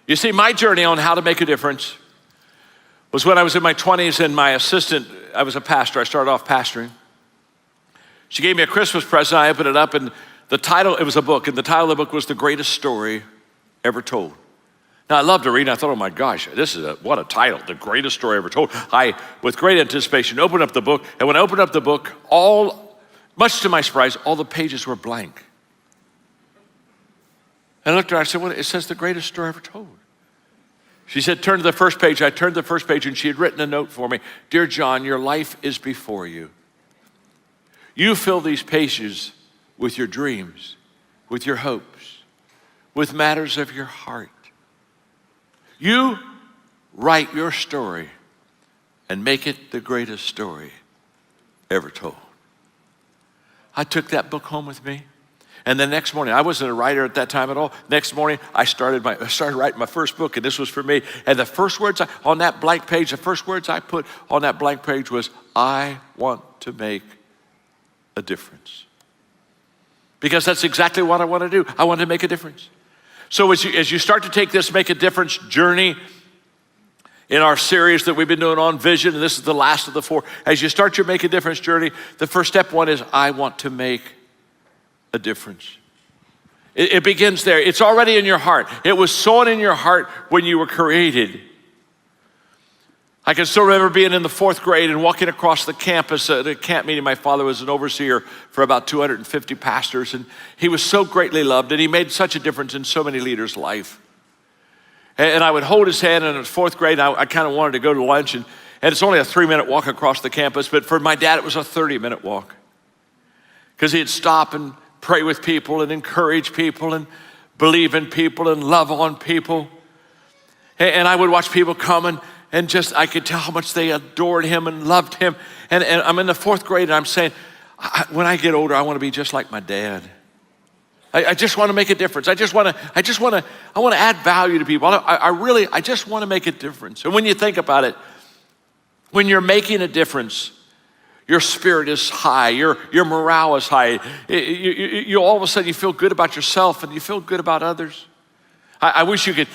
You see, my journey on how to make a difference was when I was in my 20s and my assistant, I was a pastor, I started off pastoring. She gave me a Christmas present, I opened it up, and the title, it was a book, and the title of the book was The Greatest Story Ever Told. Now, I loved to read, and I thought, oh my gosh, what a title, The Greatest Story Ever Told. I, with great anticipation, opened up the book, and when I opened up the book, much to my surprise, all the pages were blank. And I looked at her, I said, well, it says The Greatest Story Ever Told. She said, turn to the first page. I turned to the first page, and she had written a note for me. Dear John, your life is before you. You fill these pages with your dreams, with your hopes, with matters of your heart. You write your story and make it the greatest story ever told. I took that book home with me. And the next morning, I wasn't a writer at that time at all. Next morning, I started writing my first book, and this was for me. And the first words on that blank page, the first words I put on that blank page was, I want to make a difference. Because that's exactly what I want to do. I want to make a difference. So as you start to take this Make a Difference journey in our series that we've been doing on vision, and this is the last of the 4, as you start your Make a Difference journey, the first step one is, I want to make a difference. It begins there. It's already in your heart. It was sown in your heart when you were created. I can still remember being in the 4th grade and walking across the campus at a camp meeting. My father was an overseer for about 250 pastors, and he was so greatly loved, and he made such a difference in so many leaders' life. And I would hold his hand, and in the 4th grade, I kind of wanted to go to lunch, and it's only a 3-minute walk across the campus, but for my dad, it was a 30-minute walk. Because he'd stop and pray with people and encourage people and believe in people and love on people. And I would watch people come and just, I could tell how much they adored him and loved him. And I'm in the 4th grade, and I'm saying, when I get older, I want to be just like my dad. I just want to make a difference. I want to add value to people. I just want to make a difference. And when you think about it, when you're making a difference, your spirit is high, your morale is high. You all of a sudden you feel good about yourself and you feel good about others. I wish you could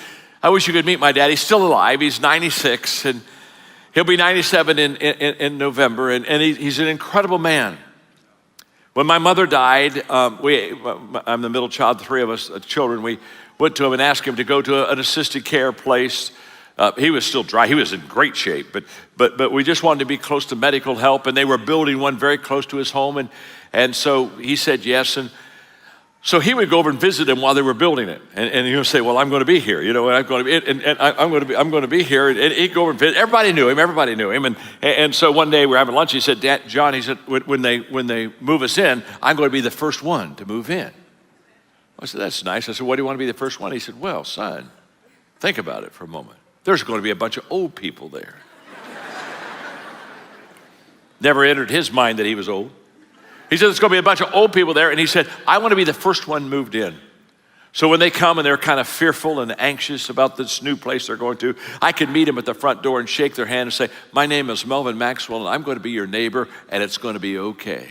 meet my dad. He's still alive. He's 96 and he'll be 97 in November. And he's an incredible man. When my mother died, I'm the middle child, 3 of us children. We went to him and asked him to go to an assisted care place. He was still dry. He was in great shape, but we just wanted to be close to medical help, and they were building one very close to his home, and so he said yes, and so he would go over and visit him while they were building it, and he would say, "Well, I'm going to be here, you know, and I'm going to be here," and he'd go over and visit. Everybody knew him, and so one day we're having lunch. He said, "Dad, John," he said, when they move us in, I'm going to be the first one to move in." I said, "That's nice." I said, "Why do you want to be the first one?" He said, "Well, son, think about it for a moment. There's going to be a bunch of old people there." Never entered his mind that he was old. He said, there's going to be a bunch of old people there. And he said, I want to be the first one moved in. So when they come and they're kind of fearful and anxious about this new place they're going to, I can meet them at the front door and shake their hand and say, my name is Melvin Maxwell, and I'm going to be your neighbor, and it's going to be okay.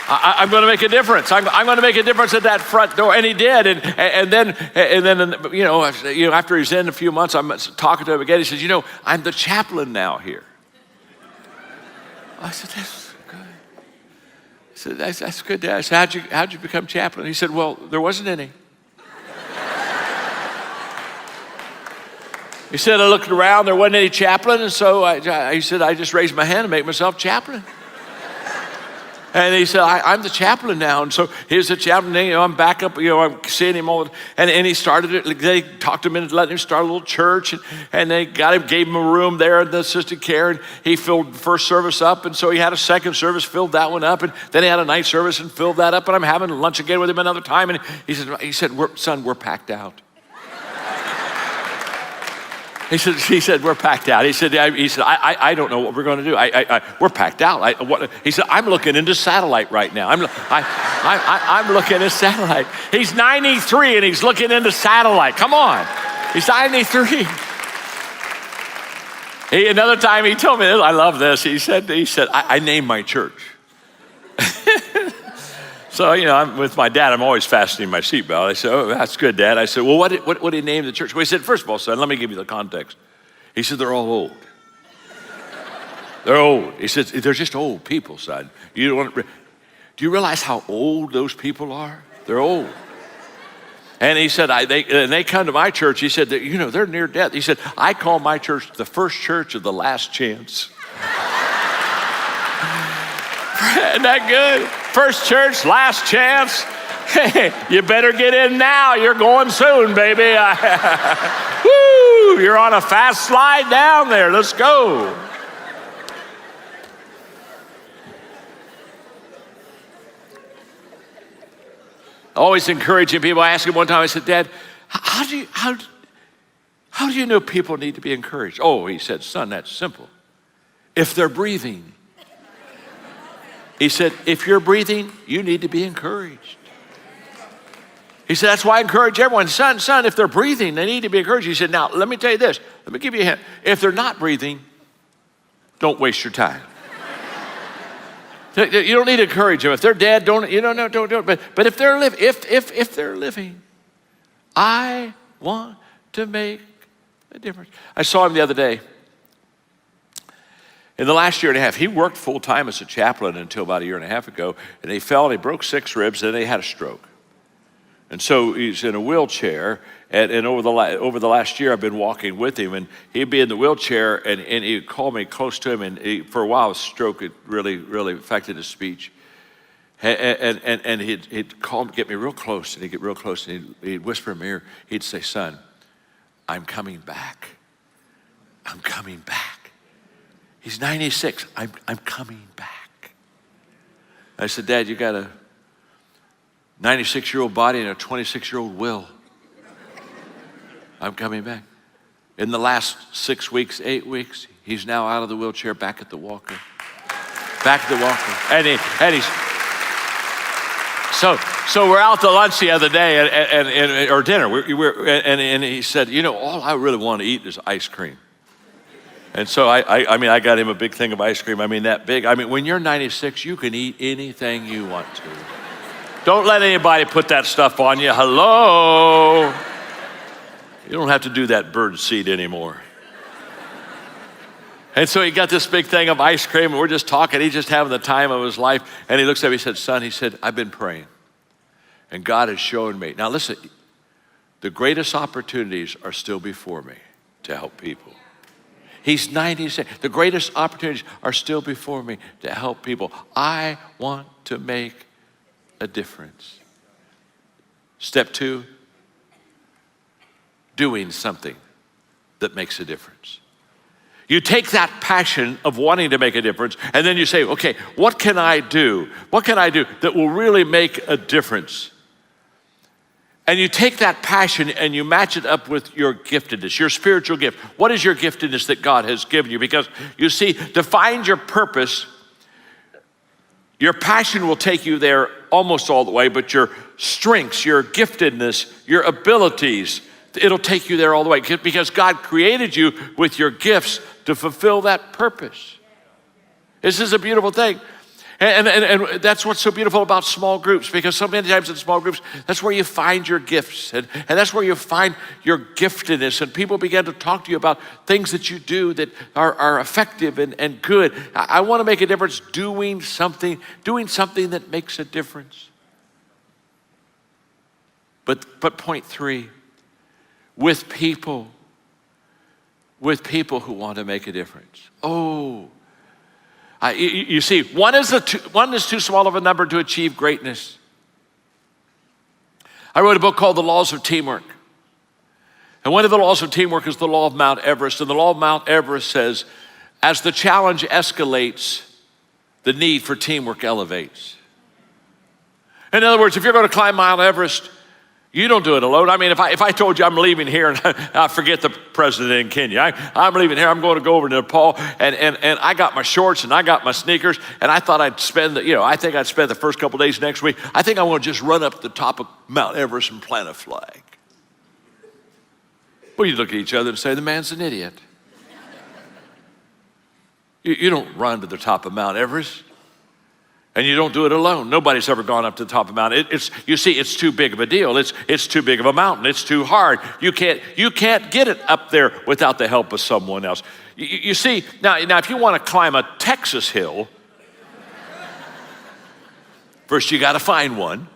I'm going to make a difference. I'm going to make a difference at that front door, and he did. And then you know, after he's in a few months, I'm talking to him again. He says, you know, I'm the chaplain now here. I said, that's good. I said, that's good, Dad. I said, how'd you become chaplain? He said, well, there wasn't any. He said, I looked around, there wasn't any chaplain, and so he said, I just raised my hand and made myself chaplain. And he said, I'm the chaplain now. And so here's the chaplain. You know, I'm back up, you know, I'm seeing him all. And he started it. They talked him into letting him start a little church. And they gave him a room there in the assisted care. And he filled the first service up. And so he had a second service, filled that one up. And then he had a night service and filled that up. And I'm having lunch again with him another time. And he said, son, we're packed out. He said, we're packed out. He said, I don't know what we're going to do. We're packed out. He said, I'm looking into satellite right now. I'm looking at satellite. He's 93 and he's looking into satellite. Come on. He's 93. Another time he told me this, I love this. He said, I named my church. So, I'm with my dad. I'm always fastening my seatbelt. I said, oh, that's good, Dad. I said, well, what did he name the church? Well, he said, first of all, son, let me give you the context. He said, they're all old. They're old. He said, they're just old people, son. Do you realize how old those people are? They're old. And he said, they come to my church. He said, they're near death. He said, I call my church the first church of the last chance. Isn't that good? First church, last chance. Hey, you better get in now. You're going soon, baby. Woo, you're on a fast slide down there. Let's go. Always encouraging people. I asked him one time, I said, Dad, how do you know people need to be encouraged? Oh, he said, son, that's simple. If they're breathing. He said, if you're breathing, you need to be encouraged. He said, that's why I encourage everyone. Son, if they're breathing, they need to be encouraged. He said, now, let me tell you this. Let me give you a hint. If they're not breathing, don't waste your time. You don't need to encourage them. If they're dead, don't. But if they're living, I want to make a difference. I saw him the other day. In the last year and a half, he worked full time as a chaplain until about a year and a half ago, and he fell and he broke 6 ribs, and then he had a stroke. And so he's in a wheelchair, and over the last year, I've been walking with him, and he'd be in the wheelchair, and he'd call me close to him, and for a while, his stroke had really affected his speech. And he'd call me, get me real close, and he'd get real close, and he'd whisper in my ear, he'd say, son, I'm coming back. I'm coming back. He's 96, I'm coming back. I said, Dad, you got a 96-year-old body and a 26-year-old will. I'm coming back. In the last 6 weeks, 8 weeks, he's now out of the wheelchair, back at the walker. And he's, so we're out to lunch the other day, or dinner, and he said, all I really want to eat is ice cream. And so I got him a big thing of ice cream. That big. When you're 96, you can eat anything you want to. Don't let anybody put that stuff on you. Hello. You don't have to do that bird seed anymore. And so he got this big thing of ice cream, and we're just talking. He's just having the time of his life. And he looks at me, he said, son, I've been praying. And God has shown me. Now listen, the greatest opportunities are still before me to help people. He's 96. The greatest opportunities are still before me to help people. I want to make a difference. Step 2, doing something that makes a difference. You take that passion of wanting to make a difference, and then you say, okay, what can I do? What can I do that will really make a difference? And you take that passion and you match it up with your giftedness, your spiritual gift. What is your giftedness that God has given you? Because you see, to find your purpose, your passion will take you there almost all the way, but your strengths, your giftedness, your abilities, it'll take you there all the way, because God created you with your gifts to fulfill that purpose. This is a beautiful thing. And that's what's so beautiful about small groups, because so many times in small groups, that's where you find your gifts, and that's where you find your giftedness, and people begin to talk to you about things that you do that are effective and good. I want to make a difference doing something that makes a difference. But point 3, with people who want to make a difference. You see, one is too small of a number to achieve greatness. I wrote a book called The Laws of Teamwork. And one of the laws of teamwork is the law of Mount Everest. And the law of Mount Everest says, as the challenge escalates, the need for teamwork elevates. In other words, if you're going to climb Mount Everest, you don't do it alone. If I told you I'm leaving here, and I forget the president in Kenya. I'm leaving here, I'm going to go over to Nepal, and I got my shorts and I got my sneakers, and I thought I'd spend the first couple days next week. I think I want to just run up to the top of Mount Everest and plant a flag. Well, you look at each other and say, the man's an idiot. You don't run to the top of Mount Everest. And you don't do it alone. Nobody's ever gone up to the top of the mountain. You see, it's too big of a deal. It's too big of a mountain. It's too hard. You can't get it up there without the help of someone else. You see, now if you want to climb a Texas hill, first you got to find one.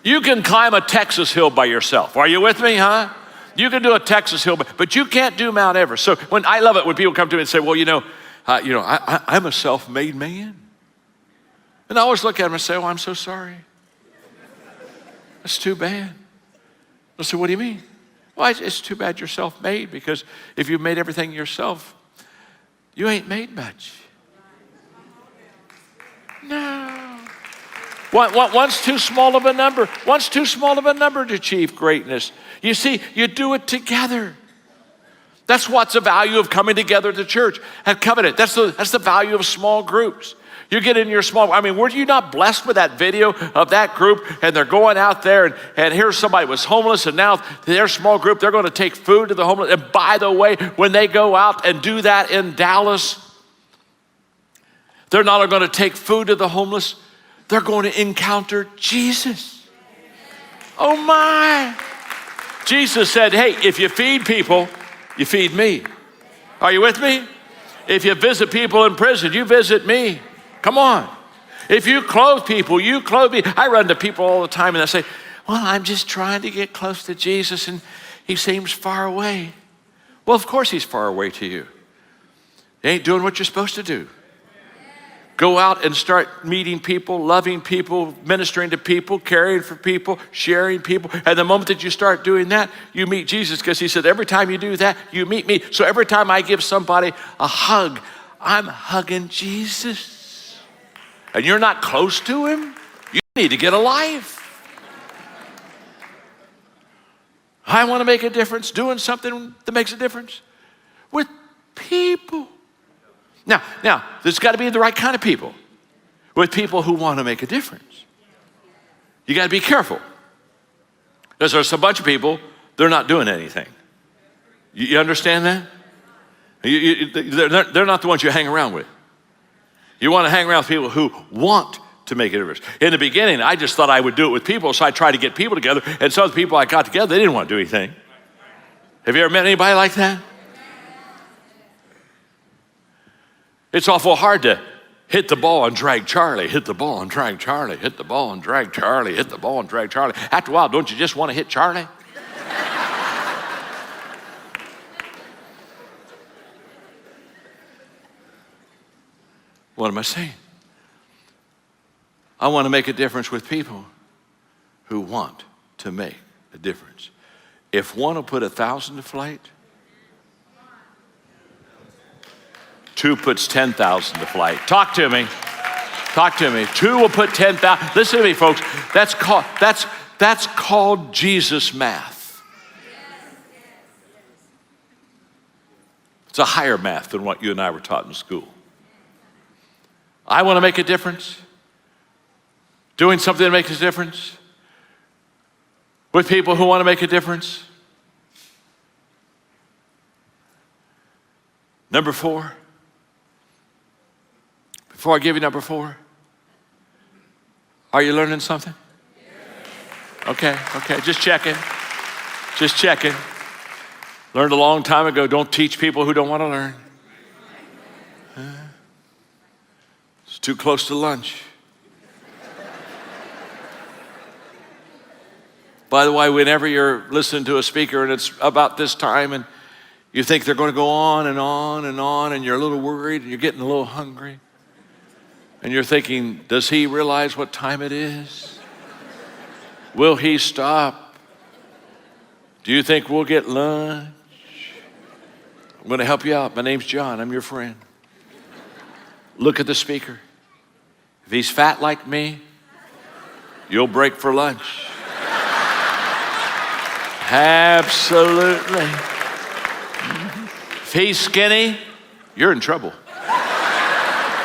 You can climb a Texas hill by yourself. Are you with me, huh? You can do a Texas hill, but you can't do Mount Everest. So I love it when people come to me and say, well, I'm a self-made man. And I always look at them and say, oh, I'm so sorry. That's too bad. I say, what do you mean? Well, it's too bad you're self-made, because if you made everything yourself, you ain't made much. No. One's too small of a number. One's too small of a number to achieve greatness. You see, you do it together. That's what's the value of coming together to church and covenant. That's the value of small groups. You get in your were you not blessed with that video of that group, and they're going out there and here's somebody was homeless, and now their small group, they're going to take food to the homeless. And by the way, when they go out and do that in Dallas, they're not only going to take food to the homeless, they're going to encounter Jesus. Oh my. Jesus said, hey, if you feed people, you feed me. Are you with me? If you visit people in prison, you visit me. Come on. If you clothe people, you clothe me. I run to people all the time and I say, well, I'm just trying to get close to Jesus and he seems far away. Well, of course he's far away to you. You ain't doing what you're supposed to do. Go out and start meeting people, loving people, ministering to people, caring for people, sharing people. And the moment that you start doing that, you meet Jesus, because he said, every time you do that, you meet me. So every time I give somebody a hug, I'm hugging Jesus. And you're not close to him, you need to get a life. I want to make a difference, doing something that makes a difference with people. Now, there's got to be the right kind of people, with people who want to make a difference. You got to be careful, because there's a bunch of people, they're not doing anything. You understand that? They're not the ones you hang around with. You want to hang around with people who want to make a difference. In the beginning, I just thought I would do it with people, so I tried to get people together, and some of the people I got together, they didn't want to do anything. Have you ever met anybody like that? It's awful hard to hit the ball and drag Charlie, hit the ball and drag Charlie, hit the ball and drag Charlie, hit the ball and drag Charlie. After a while, don't you just want to hit Charlie? What am I saying? I want to make a difference with people who want to make a difference. If one will put 1,000 to flight, 2 puts 10,000 to flight. Talk to me. 2 will put 10,000. Listen to me, folks. That's called Jesus math. It's a higher math than what you and I were taught in school. I want to make a difference. Doing something that makes a difference with people who want to make a difference. Number 4. Before I give you number 4, are you learning something? Okay, just checking. Learned a long time ago, don't teach people who don't want to learn. It's too close to lunch. By the way, whenever you're listening to a speaker and it's about this time and you think they're going to go on and on and on, and you're a little worried and you're getting a little hungry, and you're thinking, does he realize what time it is? Will he stop? Do you think we'll get lunch? I'm going to help you out. My name's John. I'm your friend. Look at the speaker. If he's fat like me, you'll break for lunch. Absolutely. If he's skinny, you're in trouble.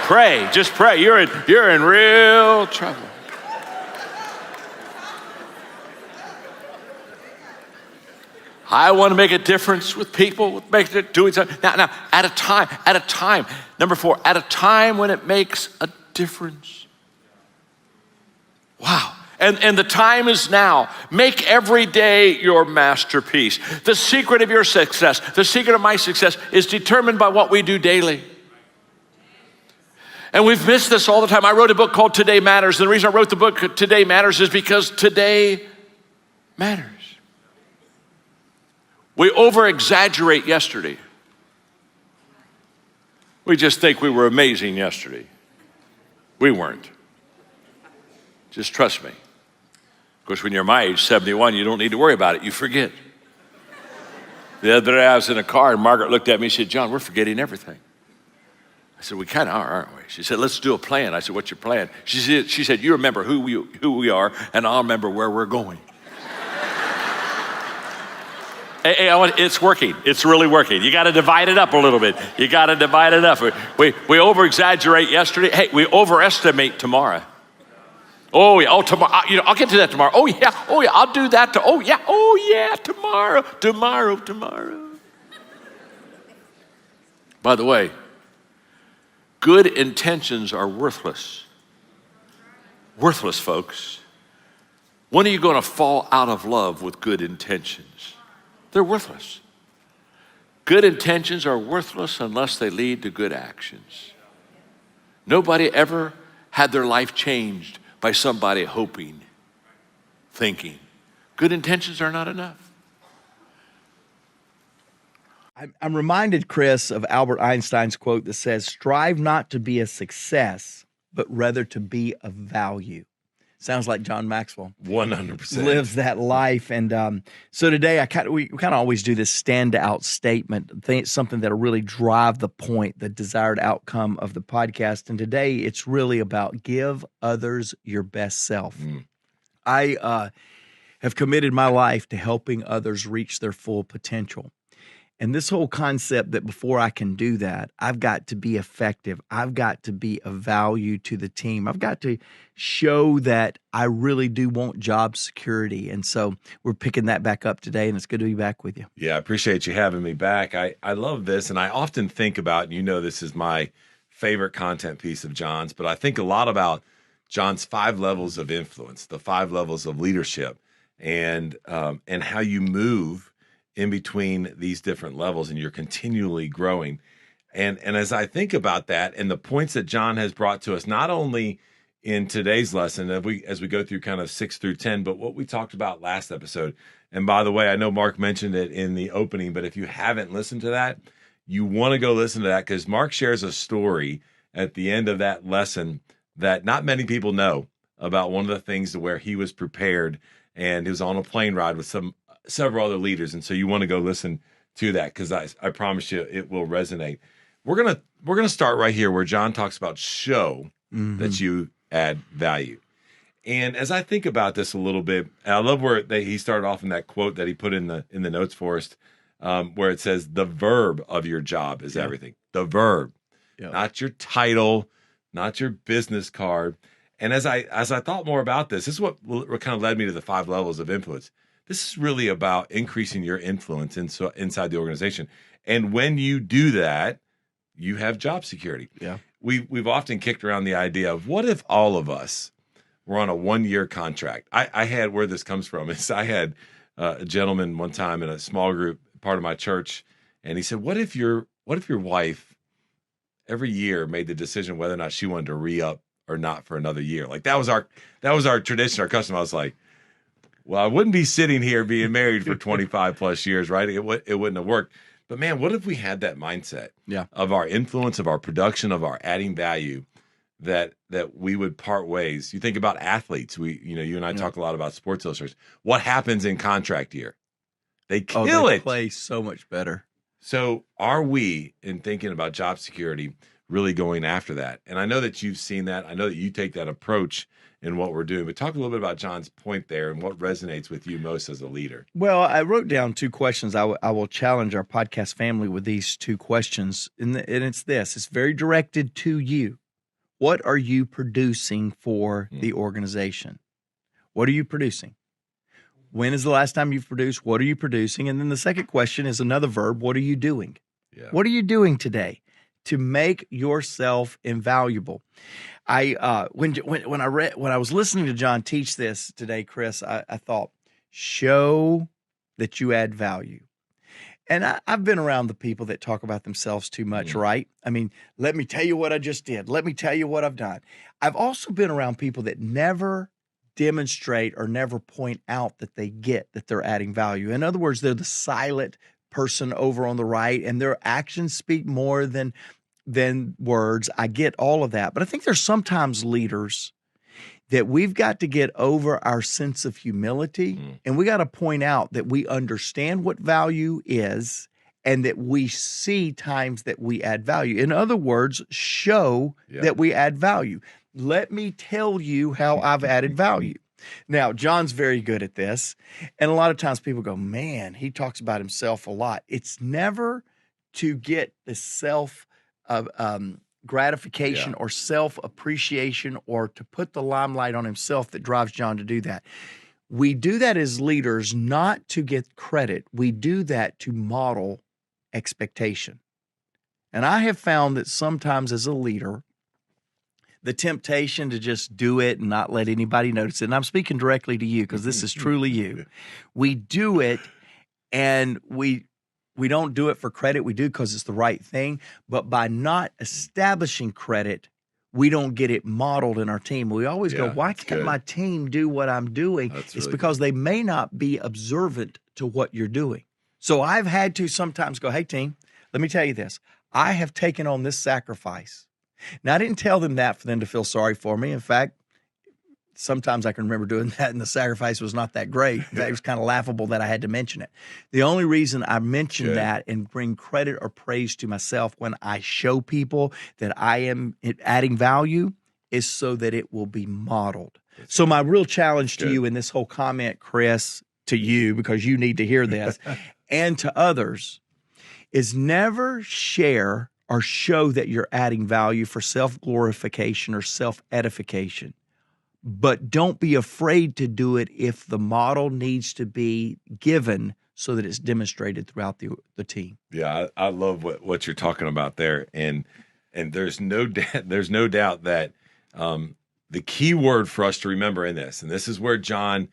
Pray, just pray. You're in real trouble. I want to make a difference with people, doing something. Now, at a time. Number 4, at a time when it makes a difference. Wow. And the time is now. Make every day your masterpiece. The secret of your success, the secret of my success is determined by what we do daily. And we've missed this all the time. I wrote a book called Today Matters. And the reason I wrote the book Today Matters is because today matters. We over-exaggerate yesterday. We just think we were amazing yesterday. We weren't. Just trust me. Of course, when you're my age, 71, you don't need to worry about it. You forget. The other day I was in a car and Margaret looked at me and said, John, we're forgetting everything. I said, we kind of are, aren't we? She said, let's do a plan. I said, what's your plan? She said, you remember who we are, and I'll remember where we're going. Hey, it's working. It's really working. You got to divide it up a little bit. You got to divide it up. We over-exaggerate yesterday. Hey, we overestimate tomorrow. Oh, yeah, tomorrow. I'll get to that tomorrow. Oh, yeah, I'll do that. Tomorrow. By the way, good intentions are worthless. Worthless, folks. When are you going to fall out of love with good intentions? They're worthless. Good intentions are worthless unless they lead to good actions. Nobody ever had their life changed by somebody hoping, thinking. Good intentions are not enough. I'm reminded, Chris, of Albert Einstein's quote that says, strive not to be a success, but rather to be of value. Sounds like John Maxwell 100% lives that life. And so today, we kind of always do this standout statement, something that'll really drive the point, the desired outcome of the podcast. And today, it's really about give others your best self. I have committed my life to helping others reach their full potential. And this whole concept that before I can do that, I've got to be effective. I've got to be of value to the team. I've got to show that I really do want job security. And so we're picking that back up today, and it's good to be back with you. Yeah, I appreciate you having me back. I love this, and I often think about, this is my favorite content piece of John's, but I think a lot about John's 5 levels of influence, the 5 levels of leadership, and how you move in between these different levels, and you're continually growing. And as I think about that and the points that John has brought to us, not only in today's lesson as we go through kind of 6 through 10, but what we talked about last episode. And by the way, I know Mark mentioned it in the opening, but if you haven't listened to that, you want to go listen to that, because Mark shares a story at the end of that lesson that not many people know about, one of the things to where he was prepared and he was on a plane ride with several other leaders. And so you want to go listen to that, because I promise you it will resonate. We're gonna start right here where John talks about show that you add value. And as I think about this a little bit, and I love where he started off in that quote that he put in the notes for us, where it says the verb of your job is everything. The verb, not your title, not your business card. And as I thought more about this is what kind of led me to the 5 levels of influence. This is really about increasing your influence inside the organization. And when you do that, you have job security. Yeah. We've often kicked around the idea of, what if all of us were on a 1-year contract? I had, where this comes from is, I had a gentleman one time in a small group, part of my church, and he said, what if your wife every year made the decision whether or not she wanted to re-up or not for another year? Like that was our tradition, our custom. I was like, well, I wouldn't be sitting here being married for 25 plus years, right? It wouldn't have worked. But man, what if we had that mindset of our influence, of our production, of our adding value, that we would part ways? You think about athletes. You and I talk a lot about Sports Illustrated. What happens in contract year? They kill it. They play so much better. So are we, in thinking about job security, really going after that? And I know that you've seen that. I know that you take that approach in what we're doing. But talk a little bit about John's point there and what resonates with you most as a leader. Well, I wrote down 2 questions. I will challenge our podcast family with these 2 questions. And it's this. It's very directed to you. What are you producing for the organization? What are you producing? When is the last time you've produced? What are you producing? And then the second question is another verb. What are you doing? Yeah. What are you doing today to make yourself invaluable? When I was listening to John teach this today, Chris, I thought, show that you add value. And I've been around the people that talk about themselves too much, right? I mean, let me tell you what I just did. Let me tell you what I've done. I've also been around people that never demonstrate or never point out that they get that they're adding value. In other words, they're the silent person over on the right, and their actions speak more than words. I get all of that. But I think there's sometimes leaders that we've got to get over our sense of humility, and we got to point out that we understand what value is and that we see times that we add value. In other words, show that we add value. Let me tell you how I've added value. Now, John's very good at this, and a lot of times people go, man, he talks about himself a lot. It's never to get the self gratification or self-appreciation or to put the limelight on himself that drives John to do that. We do that as leaders not to get credit. We do that to model expectation. And I have found that sometimes as a leader, the temptation to just do it and not let anybody notice it, and I'm speaking directly to you because this is truly you, we do it and we don't do it for credit. We do because it's the right thing. But by not establishing credit, we don't get it modeled in our team. We always go, why can't my team do what I'm doing? It's because they may not be observant to what you're doing. So I've had to sometimes go, hey, team, let me tell you this. I have taken on this sacrifice. Now, I didn't tell them that for them to feel sorry for me. In fact, sometimes I can remember doing that, and the sacrifice was not that great. It was kind of laughable that I had to mention it. The only reason I mention that and bring credit or praise to myself when I show people that I am adding value is so that it will be modeled. So my real challenge to you in this whole comment, Chris, to you, because you need to hear this, and to others, is never share or show that you're adding value for self-glorification or self-edification. But don't be afraid to do it if the model needs to be given so that it's demonstrated throughout the team. Yeah, I love what you're talking about there, and there's no doubt that the key word for us to remember in this, and this is where John,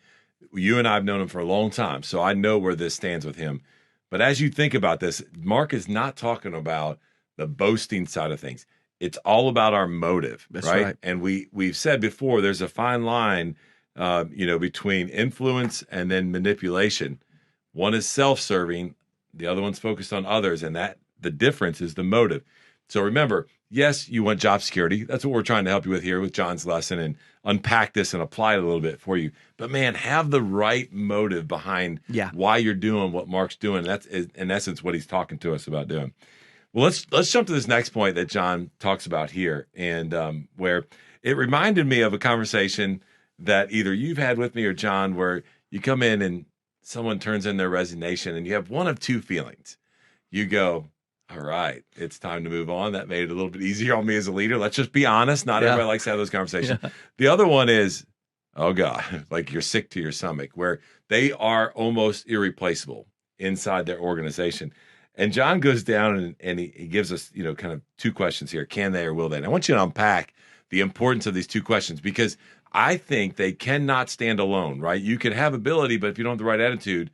you and I have known him for a long time, so I know where this stands with him. But as you think about this, Mark is not talking about the boasting side of things. It's all about our motive, right? And we've said before, there's a fine line, between influence and then manipulation. One is self-serving, the other one's focused on others, and that the difference is the motive. So remember, yes, you want job security. That's what we're trying to help you with here with John's lesson and unpack this and apply it a little bit for you. But man, have the right motive behind why you're doing what Mark's doing. That's in essence what he's talking to us about doing. Well, let's jump to this next point that John talks about here, and where it reminded me of a conversation that either you've had with me or John, where you come in and someone turns in their resignation, and you have one of two feelings. You go, all right, it's time to move on. That made it a little bit easier on me as a leader. Let's just be honest. Not everybody likes to have those conversations. The other one is, oh God, like you're sick to your stomach, where they are almost irreplaceable inside their organization. And John goes down and he gives us, kind of two questions here. Can they or will they? And I want you to unpack the importance of these two questions, because I think they cannot stand alone, right? You can have ability, but if you don't have the right attitude,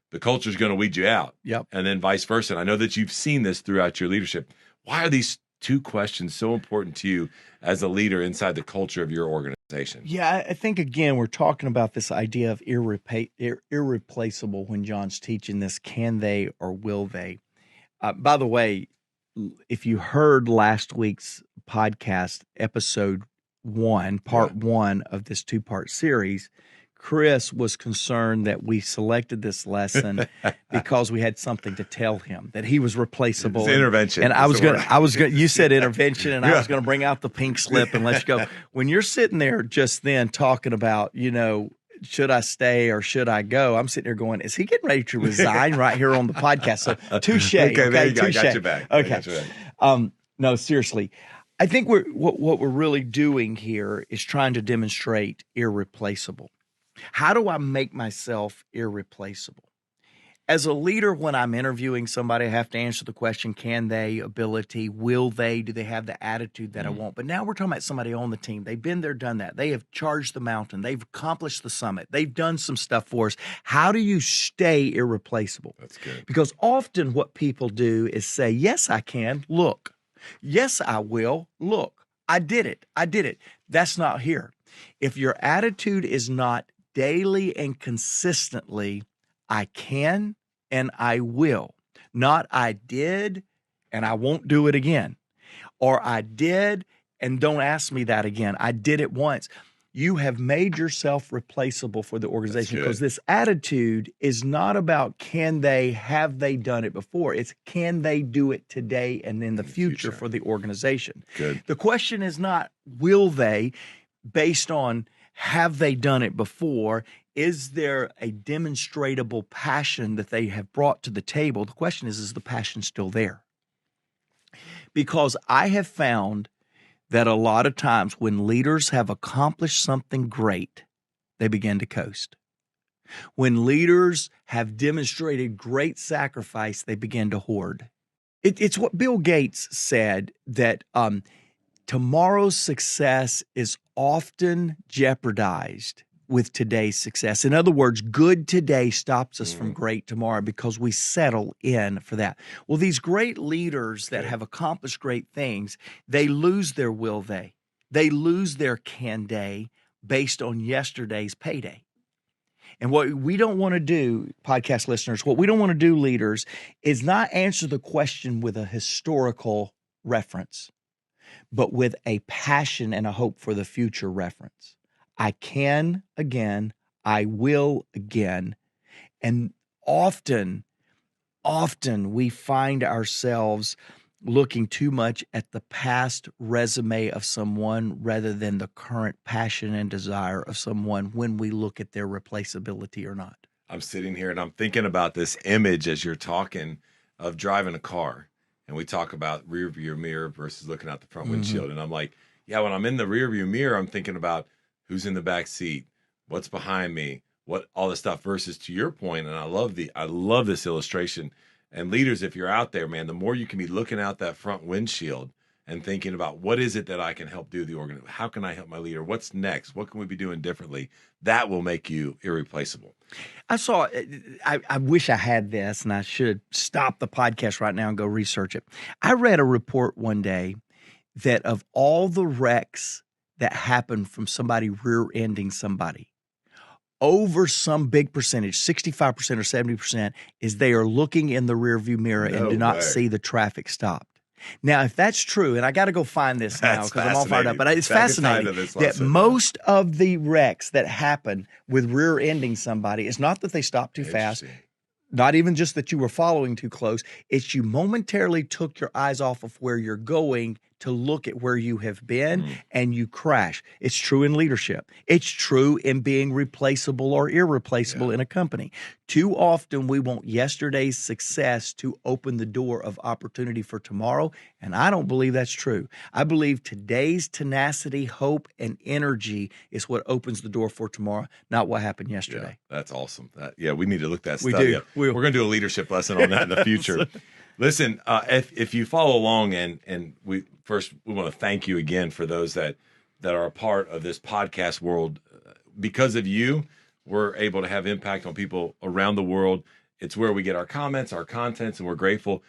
the culture is going to weed you out. And then vice versa. And I know that you've seen this throughout your leadership. Why are these two questions so important to you as a leader inside the culture of your organization? Yeah, I think, again, we're talking about this idea of irreplaceable when John's teaching this. Can they or will they? By the way, if you heard last week's podcast, episode 1, part 1 of this 2-part series, Chris was concerned that we selected this lesson because we had something to tell him, that he was replaceable. It's intervention. And I was going to, you said intervention, and I was going to bring out the pink slip and let you go. When you're sitting there just then talking about, should I stay or should I go? I'm sitting there going, is he getting ready to resign right here on the podcast? So touche. Okay, there you go. Touche. I got you back. Okay. No, seriously. I think what we're really doing here is trying to demonstrate irreplaceable. How do I make myself irreplaceable? As a leader, when I'm interviewing somebody, I have to answer the question, can they, ability, will they, do they have the attitude that I want? But now we're talking about somebody on the team. They've been there, done that. They have charged the mountain. They've accomplished the summit. They've done some stuff for us. How do you stay irreplaceable? That's good. Because often what people do is say, yes, I can, look. Yes, I will, look. I did it. I did it. That's not here. If your attitude is not daily and consistently, I can and I will, not I did and I won't do it again, or I did and don't ask me that again. I did it once. You have made yourself replaceable for the organization, because this attitude is not about have they done it before? It's can they do it today and in the future for the organization? Good. The question is not will they, based on have they done it before? Is there a demonstrable passion that they have brought to the table? The question is the passion still there? Because I have found that a lot of times when leaders have accomplished something great, they begin to coast. When leaders have demonstrated great sacrifice, they begin to hoard. It's what Bill Gates said, that tomorrow's success is often jeopardized with today's success. In other words, good today stops us from great tomorrow because we settle in for that. Well, these great leaders that have accomplished great things, they lose their will they. They lose their can they based on yesterday's payday. And what we don't want to do, podcast listeners, what we don't want to do, leaders, is not answer the question with a historical reference, but with a passion and a hope for the future reference. I can again, I will again. And often we find ourselves looking too much at the past resume of someone rather than the current passion and desire of someone when we look at their replaceability or not. I'm sitting here and I'm thinking about this image as you're talking of driving a car. And we talk about rear view mirror versus looking out the front windshield. And I'm like, yeah, when I'm in the rear view mirror, I'm thinking about who's in the back seat, what's behind me, what all this stuff versus to your point. And I love this illustration. And leaders, if you're out there, man, the more you can be looking out that front windshield and thinking about what is it that I can help do the organization? How can I help my leader? What's next? What can we be doing differently? That will make you irreplaceable. I wish I had this, and I should stop the podcast right now and go research it. I read a report one day that of all the wrecks that happen from somebody rear-ending somebody, over some big percentage, 65% or 70%, is they are looking in the rearview mirror and do not see the traffic stopped. Now, if that's true, and I got to go find this now because I'm all fired up, but it's fascinating that most of the wrecks that happen with rear-ending somebody, it's not that they stopped too fast, not even just that you were following too close, it's you momentarily took your eyes off of where you're going to look at where you have been and you crash. It's true in leadership. It's true in being replaceable or irreplaceable in a company. Too often we want yesterday's success to open the door of opportunity for tomorrow, and I don't believe that's true. I believe today's tenacity, hope, and energy is what opens the door for tomorrow, not what happened yesterday. Yeah, that's awesome. We need to look that stuff do. up. We're going to do a leadership lesson on that in the future. Listen, if you follow along, and we want to thank you again for those that are a part of this podcast world. Because of you, we're able to have impact on people around the world. It's where we get our comments, our contents, and we're grateful.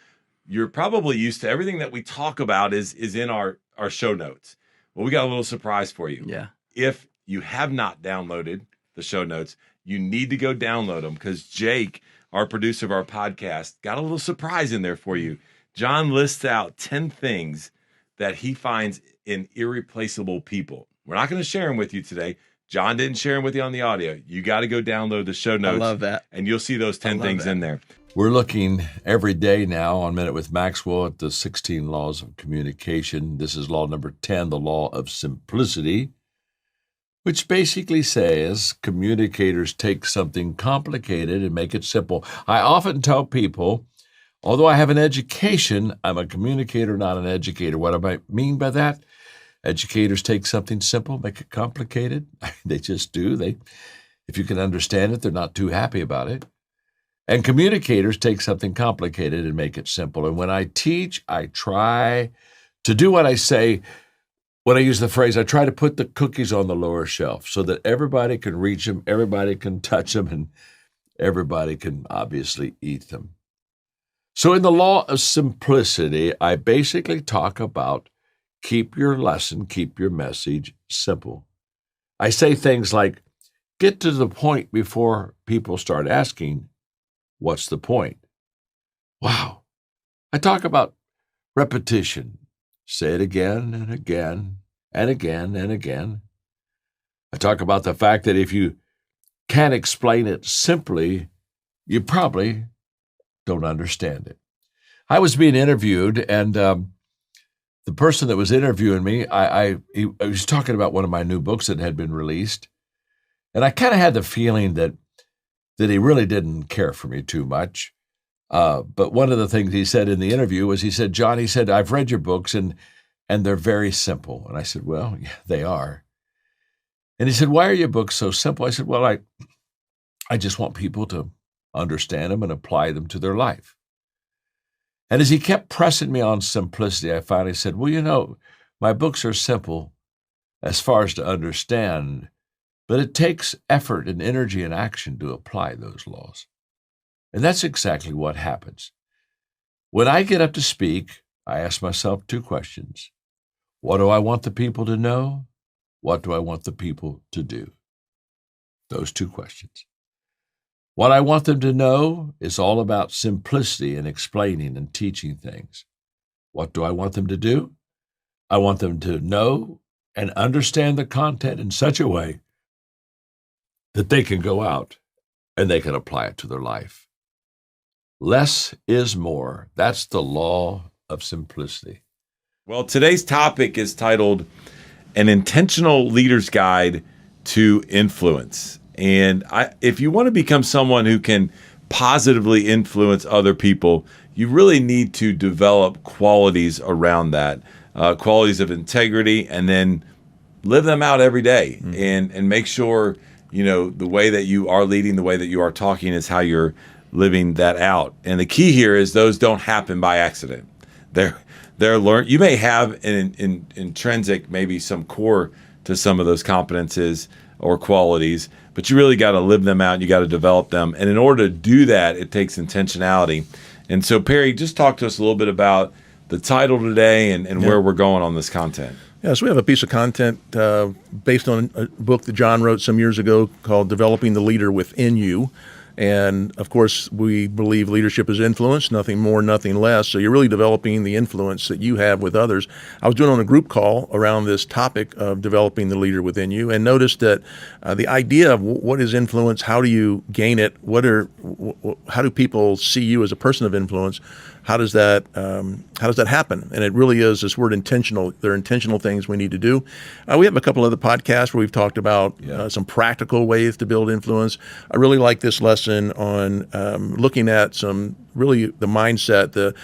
You're probably used to everything that we talk about is in our show notes. Well, we got a little surprise for you. Yeah. If you have not downloaded the show notes, you need to go download them because Jake, our producer of our podcast, got a little surprise in there for you. John lists out 10 things that he finds in irreplaceable people. We're not going to share them with you today. John didn't share them with you on the audio. You got to go download the show notes. I love that. And you'll see those 10 things in there. We're looking every day now on Minute with Maxwell at the 16 laws of communication. This is law number 10, the law of simplicity, which basically says communicators take something complicated and make it simple. I often tell people, although I have an education, I'm a communicator, not an educator. What do I mean by that? Educators take something simple, make it complicated. They just do. If you can understand it, they're not too happy about it. And communicators take something complicated and make it simple. And when I teach, I try to do what I say. When I use the phrase, I try to put the cookies on the lower shelf so that everybody can reach them, everybody can touch them, and everybody can obviously eat them. So in the law of simplicity, I basically talk about keep your lesson, keep your message simple. I say things like, get to the point before people start asking, what's the point? Wow. I talk about repetition. Say it again and again and again and again. I talk about the fact that if you can't explain it simply, you probably don't understand it. I was being interviewed, and the person that was interviewing me, I was talking about one of my new books that had been released, and I kind of had the feeling that he really didn't care for me too much. But one of the things he said in the interview was, he said, John, he said, I've read your books and they're very simple. And I said, well, yeah, they are. And he said, why are your books so simple? I said, well, I just want people to understand them and apply them to their life. And as he kept pressing me on simplicity, I finally said, well, my books are simple as far as to understand, but it takes effort and energy and action to apply those laws. And that's exactly what happens. When I get up to speak, I ask myself two questions. What do I want the people to know? What do I want the people to do? Those two questions. What I want them to know is all about simplicity in explaining and teaching things. What do I want them to do? I want them to know and understand the content in such a way that they can go out and they can apply it to their life. Less is more. That's the law of simplicity. Well, today's topic is titled An Intentional Leader's Guide to Influence. And if you want to become someone who can positively influence other people, you really need to develop qualities around that, qualities of integrity, and then live them out every day. And make sure, the way that you are leading, the way that you are talking is how you're living that out. And the key here is those don't happen by accident. They're learned. You may have an intrinsic, maybe some core to some of those competences or qualities, but you really got to live them out and you got to develop them. And in order to do that, it takes intentionality. And so, Perry, just talk to us a little bit about the title today and where we're going on this content. Yeah, so we have a piece of content based on a book that John wrote some years ago called Developing the Leader Within You. And of course, we believe leadership is influence, nothing more, nothing less. So you're really developing the influence that you have with others. I was doing on a group call around this topic of developing the leader within you, and noticed that the idea of what is influence, how do you gain it, how do people see you as a person of influence? How does that happen? And it really is this word intentional. There are intentional things we need to do. We have a couple other podcasts where we've talked about some practical ways to build influence. I really like this lesson on looking at some really the mindset.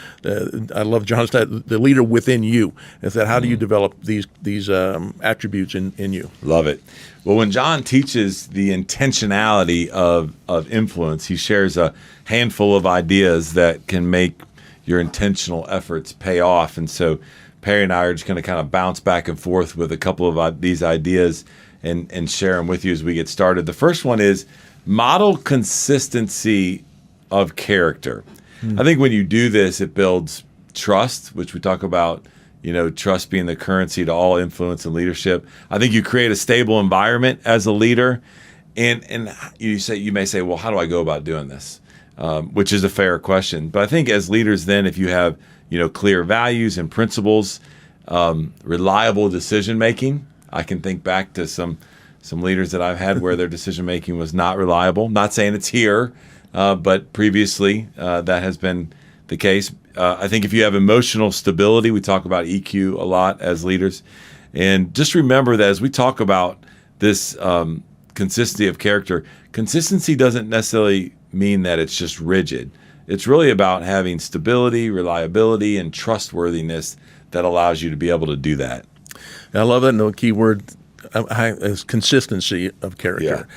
I love John's title, the leader within you. Is that how do you develop these attributes in you? Love it. Well, when John teaches the intentionality of influence, he shares a handful of ideas that can make your intentional efforts pay off. And so Perry and I are just going to kind of bounce back and forth with a couple of these ideas and share them with you as we get started. The first one is model consistency of character. I think when you do this, it builds trust, which we talk about, trust being the currency to all influence and leadership. I think you create a stable environment as a leader. And you may say, well, how do I go about doing this? Which is a fair question. But I think as leaders then, if you have, clear values and principles, reliable decision-making, I can think back to some leaders that I've had where their decision-making was not reliable. Not saying it's here, but previously that has been the case. I think if you have emotional stability, we talk about EQ a lot as leaders. And just remember that as we talk about this consistency of character, consistency doesn't necessarily mean that it's just rigid. It's really about having stability, reliability, and trustworthiness that allows you to be able to do that. I love that. No key word consistency of character.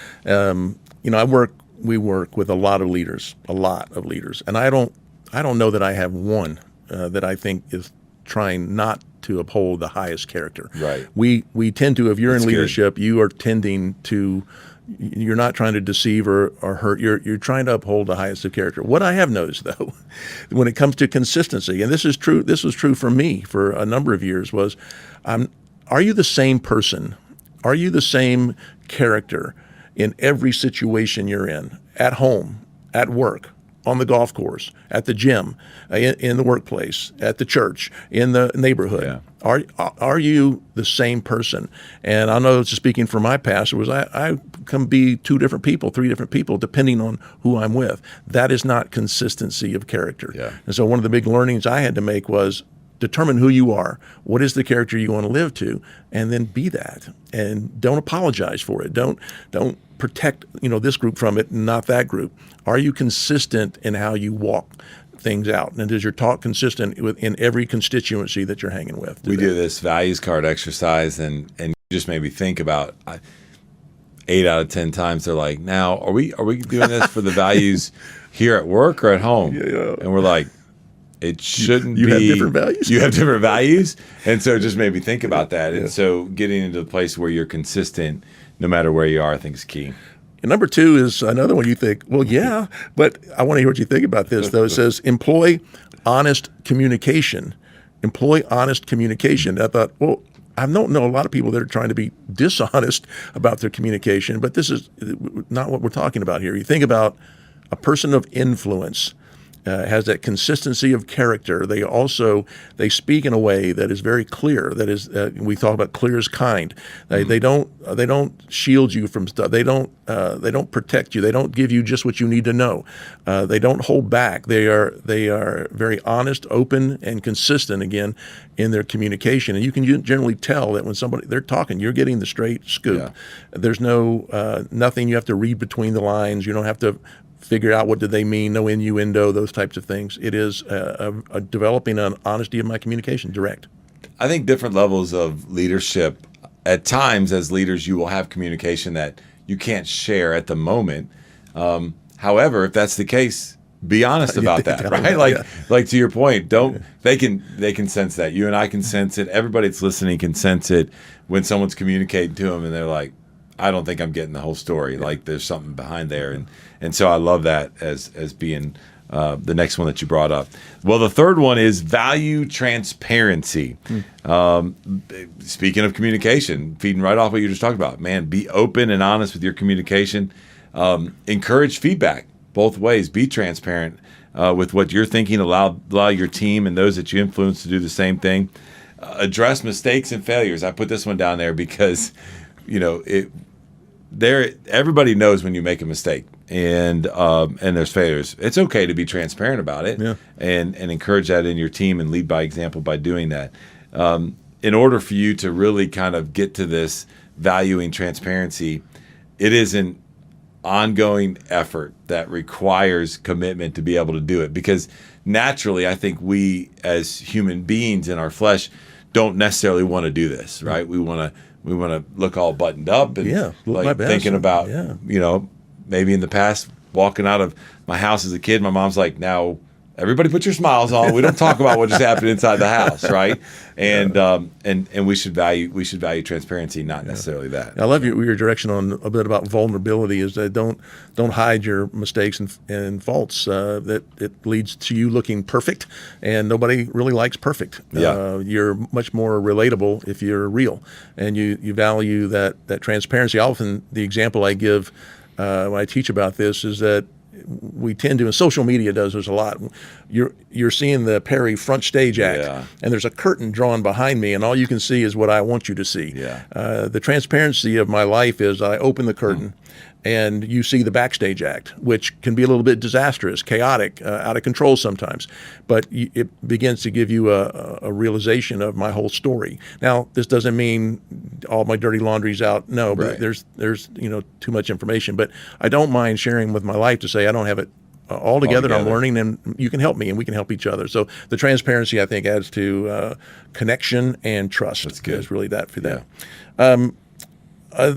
We work with a lot of leaders, and I don't know that I have one that I think is trying not to uphold the highest character. Right. We tend to, if you're That's in good. leadership, you are tending to, you're not trying to deceive or hurt. You're trying to uphold the highest of character. What I have noticed, though, when it comes to consistency, and this is true, this was true for me for a number of years, was, are you the same person? Are you the same character in every situation you're in? At home, at work, on the golf course, at the gym, in the workplace, at the church, in the neighborhood. Yeah. Are you the same person? And I know, just speaking from my past, it was I can be 2 different people, 3 different people, depending on who I'm with. That is not consistency of character. Yeah. And so one of the big learnings I had to make was determine who you are. What is the character you want to live to? And then be that. And don't apologize for it. Don't protect this group from it and not that group. Are you consistent in how you walk things out? And is your talk consistent in every constituency that you're hanging with? We do this values card exercise, and you just made me think about 8 out of 10 times they're like, now are we doing this for the values here at work or at home? Yeah. And we're like, it shouldn't You be. have different values? You have different values. And so it just made me think about that. And so getting into the place where you're consistent no matter where you are, I think is key. And number 2 is another one you think, well, yeah, but I want to hear what you think about this, though. It says, employ honest communication. Employ honest communication. I thought, well, I don't know a lot of people that are trying to be dishonest about their communication, but this is not what we're talking about here. You think about a person of influence. Has that consistency of character. They speak in a way that is very clear. That is, we talk about clear as kind. They don't shield you from stuff. They don't protect you. They don't give you just what you need to know. They don't hold back. They are very honest, open, and consistent again in their communication. And you can generally tell that when they're talking, you're getting the straight scoop. Yeah. There's nothing you have to read between the lines. You don't have to figure out what do they mean, no innuendo, those types of things. It is developing an honesty of my communication, direct. I think different levels of leadership, at times as leaders, you will have communication that you can't share at the moment. However, if that's the case, be honest about that, right? Like to your point, they can sense that. You and I can sense it. Everybody that's listening can sense it when someone's communicating to them and they're like, I don't think I'm getting the whole story. Like there's something behind there. And so I love that as being the next one that you brought up. Well, the third one is value transparency. Speaking of communication, feeding right off what you just talked about, man, be open and honest with your communication. Encourage feedback both ways. Be transparent with what you're thinking. Allow your team and those that you influence to do the same thing. Address mistakes and failures. I put this one down there because everybody knows when you make a mistake and there's failures. It's okay to be transparent about it and encourage that in your team and lead by example by doing that. In order for you to really kind of get to this valuing transparency, it is an ongoing effort that requires commitment to be able to do it, because naturally I think we as human beings in our flesh don't necessarily want to do this, right? We want to look all buttoned up and look my best. Thinking about, maybe in the past, walking out of my house as a kid, my mom's like, now everybody put your smiles on. We don't talk about what just happened inside the house, right? And we should value transparency, not necessarily that. I love your direction on a bit about vulnerability. Is that don't hide your mistakes and faults. That it leads to you looking perfect, and nobody really likes perfect. You're much more relatable if you're real, and you value that transparency. Often the example I give when I teach about this is that we tend to, and social media does this a lot. You're seeing the Perry front stage act, and there's a curtain drawn behind me, and all you can see is what I want you to see. The transparency of my life is I open the curtain, and you see the backstage act, which can be a little bit disastrous, chaotic, out of control sometimes. But it begins to give you a realization of my whole story. Now, this doesn't mean all my dirty laundry's out. No, but there's too much information. But I don't mind sharing with my life to say I don't have it all together. I'm learning, and you can help me, and we can help each other. So the transparency, I think, adds to connection and trust. That's good. Is really that for that.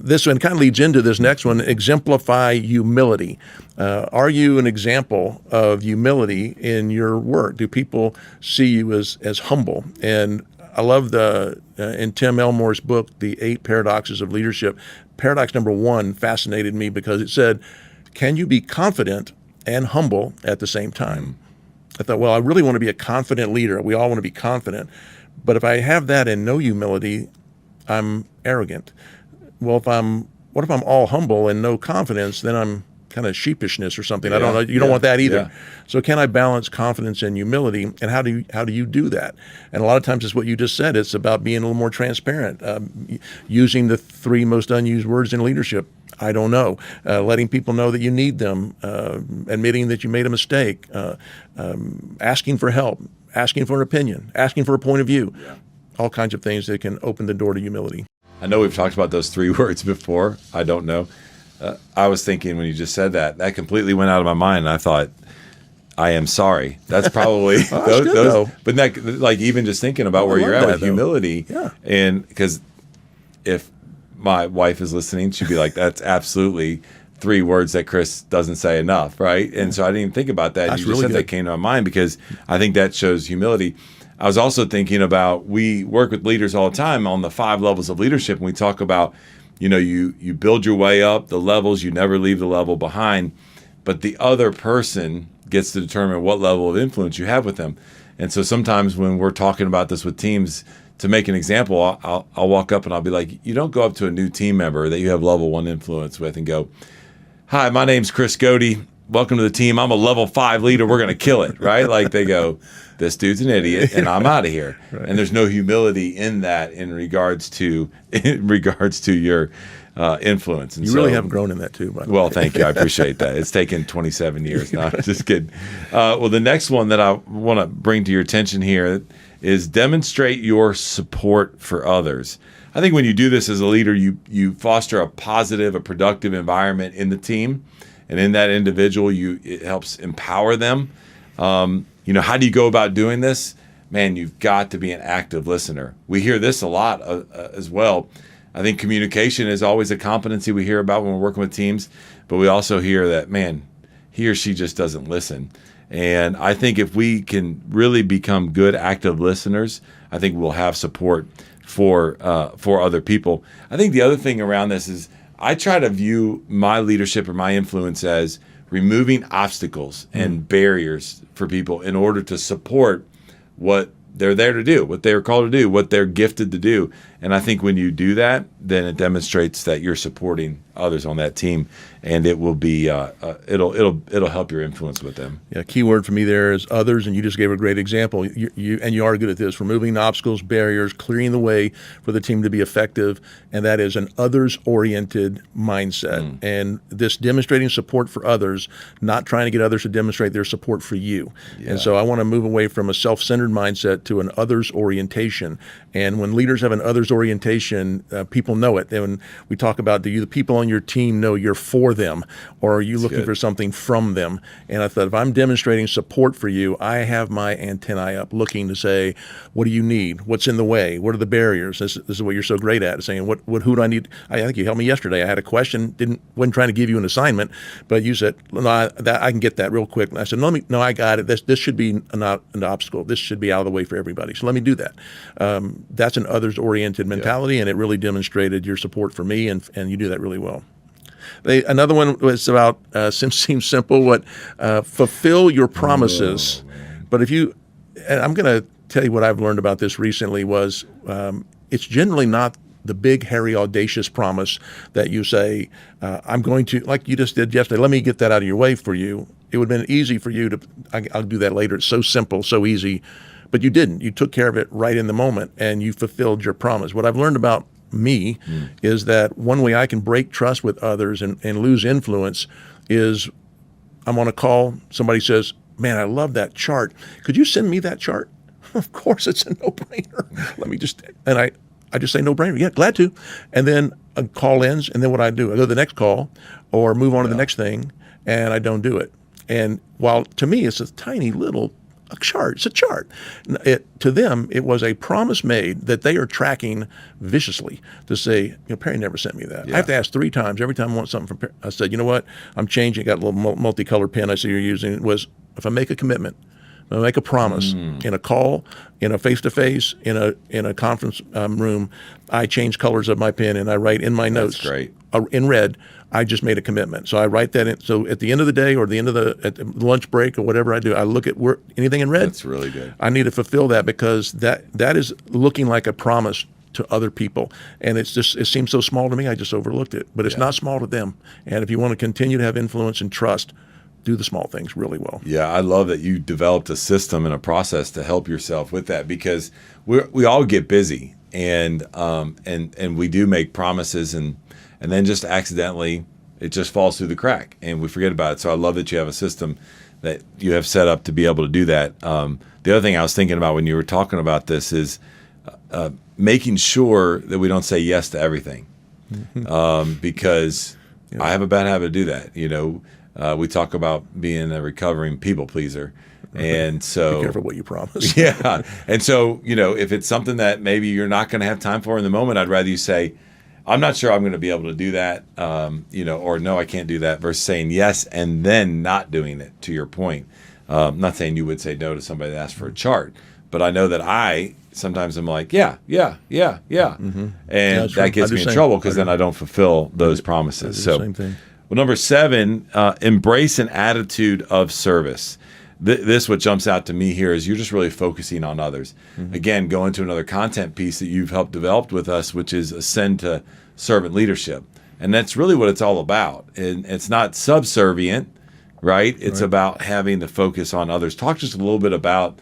this one kind of leads into this next one, exemplify humility. Are you an example of humility in your work? Do people see you as humble? And I love in Tim Elmore's book, The 8 Paradoxes of Leadership, paradox number 1 fascinated me because it said, can you be confident and humble at the same time? I thought, well, I really want to be a confident leader. We all want to be confident. But if I have that and no humility, I'm arrogant. Well, what if I'm all humble and no confidence, then I'm kind of sheepishness or something. I don't know. You don't want that either. Yeah. So can I balance confidence and humility? And how do you do that? And a lot of times it's what you just said. It's about being a little more transparent, using the 3 most unused words in leadership. I don't know. Letting people know that you need them, admitting that you made a mistake, asking for help, asking for an opinion, asking for a point of view. Yeah. All kinds of things that can open the door to humility. I know we've talked about those 3 words before. I don't know. I was thinking when you just said that completely went out of my mind. And I thought, I am sorry. That's probably those. But that, like, even just thinking about where you're at with humility, and because if my wife is listening, she'd be like, "That's absolutely 3 words that Chris doesn't say enough, right?" And so I didn't even think about that. That's you just really said that came to my mind because I think that shows humility. I was also thinking about, we work with leaders all the time on the 5 levels of leadership, and we talk about, you build your way up the levels, you never leave the level behind, but the other person gets to determine what level of influence you have with them. And so sometimes when we're talking about this with teams, to make an example, I'll walk up and I'll be like, you don't go up to a new team member that you have level 1 influence with and go, "Hi, my name's Chris Godey. Welcome to the team. I'm a level 5 leader. We're going to kill it," right? Like they go, "This dude's an idiot and I'm out of here." Right. And there's no humility in that in regards to your influence. And you really have grown in that too, by the way. Well, thank you. I appreciate that. It's taken 27 years. No, I'm just kidding. Well, the next one that I want to bring to your attention here is demonstrate your support for others. I think when you do this as a leader, you foster a positive, a productive environment in the team. And in that individual, it helps empower them. How do you go about doing this? Man, you've got to be an active listener. We hear this a lot as well. I think communication is always a competency we hear about when we're working with teams, but we also hear that, man, he or she just doesn't listen. And I think if we can really become good active listeners, I think we'll have support for other people. I think the other thing around this is I try to view my leadership or my influence as removing obstacles and barriers for people in order to support what they're there to do, what they're called to do, what they're gifted to do. And I think when you do that, then it demonstrates that you're supporting others on that team, and it will be it'll help your influence with them. Yeah, key word for me there is others, and you just gave a great example. You are good at this, removing obstacles, barriers, clearing the way for the team to be effective, and that is an others-oriented mindset. And this demonstrating support for others, not trying to get others to demonstrate their support for you. Yeah. And so I want to move away from a self-centered mindset to an others orientation. And when leaders have an others orientation, people know it. And when we talk about, do the people on your team know you're for them, or are you looking for something from them? And I thought, if I'm demonstrating support for you, I have my antennae up looking to say, what do you need? What's in the way? What are the barriers? This is what you're so great at, saying, who do I need? I think you helped me yesterday. I had a question, wasn't trying to give you an assignment, but you said, no, I can get that real quick. And I said, no, I got it. This should be not an obstacle. This should be out of the way for everybody. So let me do that. That's an others-oriented mentality, and it really demonstrated your support for me, and you do that really well. Another one was about, seems simple, fulfill your promises. But and I'm going to tell you what I've learned about this recently was it's generally not the big, hairy, audacious promise that you say, I'm going to, like you just did yesterday, let me get that out of your way for you. It would have been easy for you to, I'll do that later. It's so simple, so easy. But you didn't. You took care of it right in the moment, and you fulfilled your promise. What I've learned about me is that one way I can break trust with others and lose influence is I'm on a call. Somebody says, man, I love that chart. Could you send me that chart? Of course, it's a no-brainer. Let me just, and I just say no-brainer. Yeah, glad to. And then a call ends, and then what I do, I go to the next call or move on to the next thing, and I don't do it. And while to me it's a tiny little a chart. It's a chart. To them, it was a promise made that they are tracking viciously to say, Perry never sent me that. Yeah. I have to ask 3 times every time I want something from Perry. I said, you know what? I'm changing. Got a little multicolored pen I see you're using. It was, if I make a commitment, I make a promise in a call, in a face-to-face, in a conference room, I change colors of my pen and I write in my notes. That's great. In red, I just made a commitment. So I write that in. So at the end of the day or at the lunch break or whatever I do, I look at anything in red. That's really good. I need to fulfill that because that is looking like a promise to other people. And it seems so small to me, I just overlooked it. But it's not small to them. And if you want to continue to have influence and trust, do the small things really well. Yeah, I love that you developed a system and a process to help yourself with that, because we all get busy and we do make promises and then just accidentally it just falls through the crack and we forget about it. So I love that you have a system that you have set up to be able to do that. The other thing I was thinking about when you were talking about this is making sure that we don't say yes to everything, because I have a bad habit to do that. We talk about being a recovering people pleaser. And so be careful what you promise. Yeah. And so, if it's something that maybe you're not going to have time for in the moment, I'd rather you say, I'm not sure I'm going to be able to do that, or no, I can't do that, versus saying yes and then not doing it, to your point. Not saying you would say no to somebody that asks for a chart, but I know that sometimes I'm like, yeah. And that gets me in trouble because then I don't fulfill those promises. So, same thing. Well, number 7, embrace an attitude of service. This what jumps out to me here is you're just really focusing on others. Again, going to another content piece that you've helped develop with us, which is Ascend to Servant Leadership. And that's really what it's all about. And it's not subservient, right? It's about having the focus on others. Talk just a little bit about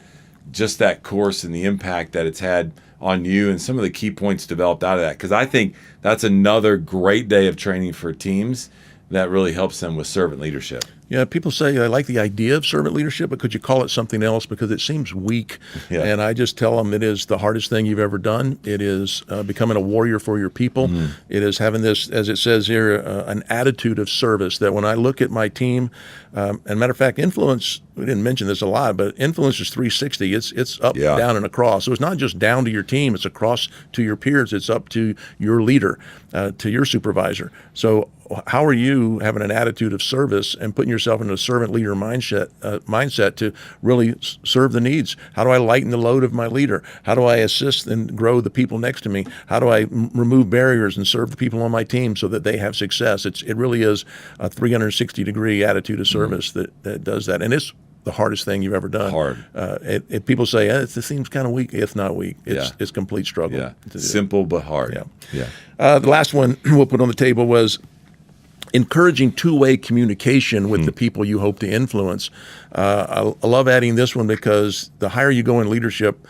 just that course and the impact that it's had on you and some of the key points developed out of that. Because I think that's another great day of training for teams that really helps them with servant leadership. Yeah, people say I like the idea of servant leadership, but could you call it something else because it seems weak? Yeah. And I just tell them it is the hardest thing you've ever done. It is becoming a warrior for your people. It is having this, as it says here, an attitude of service that when I look at my team, and matter of fact, influence, we didn't mention this a lot, but influence is 360. It's up, down, and across. So it's not just down to your team, it's across to your peers. It's up to your leader, to your supervisor. So how are you having an attitude of service and putting yourself in a servant leader mindset to really serve the needs? How do I lighten the load of my leader? How do I assist and grow the people next to me? How do I remove barriers and serve the people on my team so that they have success? It really is a 360-degree attitude of service that does that. And it's the hardest thing you've ever done. Hard. People say, it seems kind of weak. It's not weak. It's complete struggle. Yeah. Simple but hard. Yeah. The last one we'll put on the table was encouraging two-way communication with the people you hope to influence. I love adding this one because the higher you go in leadership,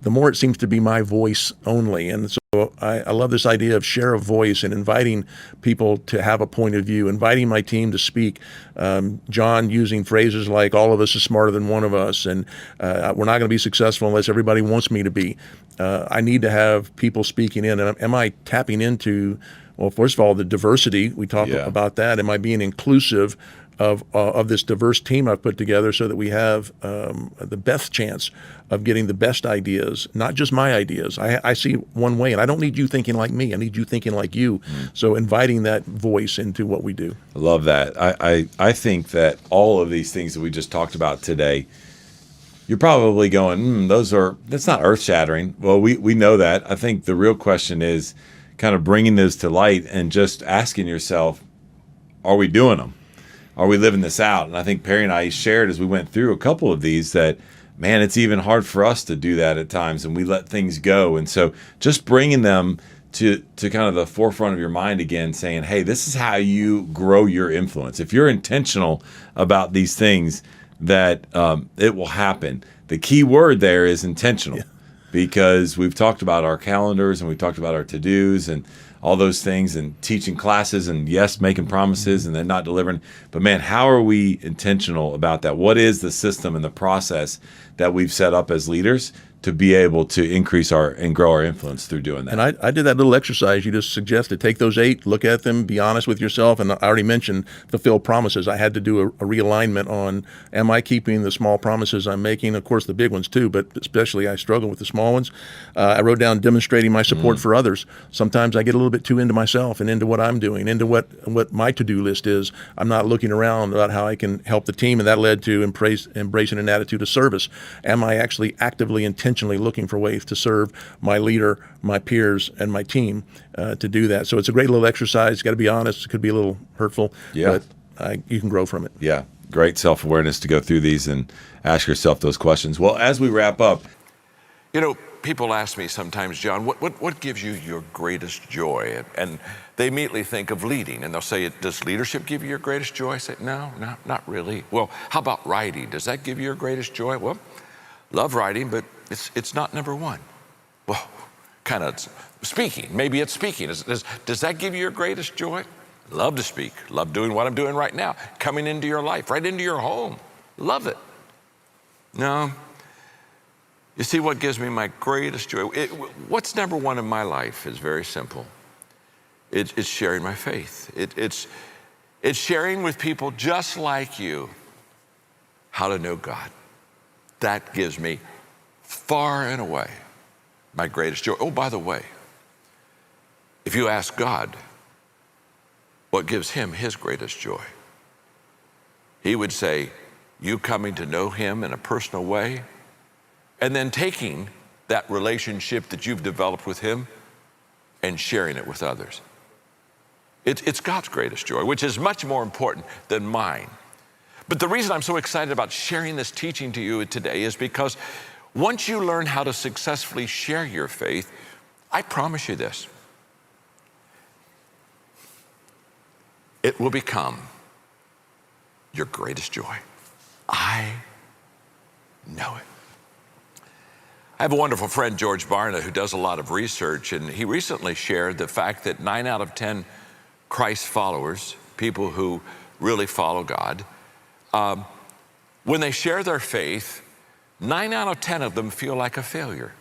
the more it seems to be my voice only. And so I love this idea of share of voice and inviting people to have a point of view, inviting my team to speak. John using phrases like, all of us is smarter than one of us, and we're not going to be successful unless everybody wants me to be. I need to have people speaking in. And am I tapping into, well, first of all, the diversity? We talk about that. Am I being inclusive of this diverse team I've put together so that we have the best chance of getting the best ideas, not just my ideas. I see one way, and I don't need you thinking like me. I need you thinking like you. So inviting that voice into what we do. I love that. I think that all of these things that we just talked about today, you're probably going, that's not earth-shattering. Well, we know that. I think the real question is kind of bringing those to light and just asking yourself, are we doing them? Are we living this out? And I think Perry and I shared as we went through a couple of these that, man, it's even hard for us to do that at times, and we let things go. And so just bringing them to kind of the forefront of your mind again, saying, hey, this is how you grow your influence. If you're intentional about these things, that it will happen. The key word there is intentional, because we've talked about our calendars and we've talked about our to-dos and all those things, and teaching classes, and yes, making promises and then not delivering. But man, how are we intentional about that? What is the system and the process that we've set up as leaders to be able to increase and grow our influence through doing that. And I did that little exercise you just suggested. Take those 8, look at them, be honest with yourself. And I already mentioned fulfill promises. I had to do a realignment on, am I keeping the small promises I'm making? Of course, the big ones too, but especially I struggle with the small ones. I wrote down demonstrating my support for others. Sometimes I get a little bit too into myself and into what I'm doing, into what my to-do list is. I'm not looking around about how I can help the team, and that led to embracing an attitude of service. Am I actually actively, intentionally looking for ways to serve my leader, my peers, and my team to do that? So it's a great little exercise. You got to be honest. It could be a little hurtful, but you can grow from it. Yeah, great self-awareness to go through these and ask yourself those questions. Well, as we wrap up, people ask me sometimes, John, what gives you your greatest joy? And they immediately think of leading, and they'll say, does leadership give you your greatest joy? I say, no, not really. Well, how about writing? Does that give you your greatest joy? Well, love writing, but it's not number one. Well, kind of speaking. Maybe it's speaking. Does that give you your greatest joy? Love to speak. Love doing what I'm doing right now. Coming into your life, right into your home. Love it. No. You see, what gives me my greatest joy? What's number one in my life is very simple. It's sharing my faith. It's sharing with people just like you how to know God. That gives me far and away my greatest joy. Oh, by the way, if you ask God what gives him his greatest joy, he would say, you coming to know him in a personal way, and then taking that relationship that you've developed with him and sharing it with others. It's God's greatest joy, which is much more important than mine. But the reason I'm so excited about sharing this teaching to you today is because once you learn how to successfully share your faith, I promise you this, it will become your greatest joy. I know it. I have a wonderful friend, George Barna, who does a lot of research, and he recently shared the fact that 9 out of 10 Christ followers, people who really follow God, when they share their faith, 9 out of 10 of them feel like a failure.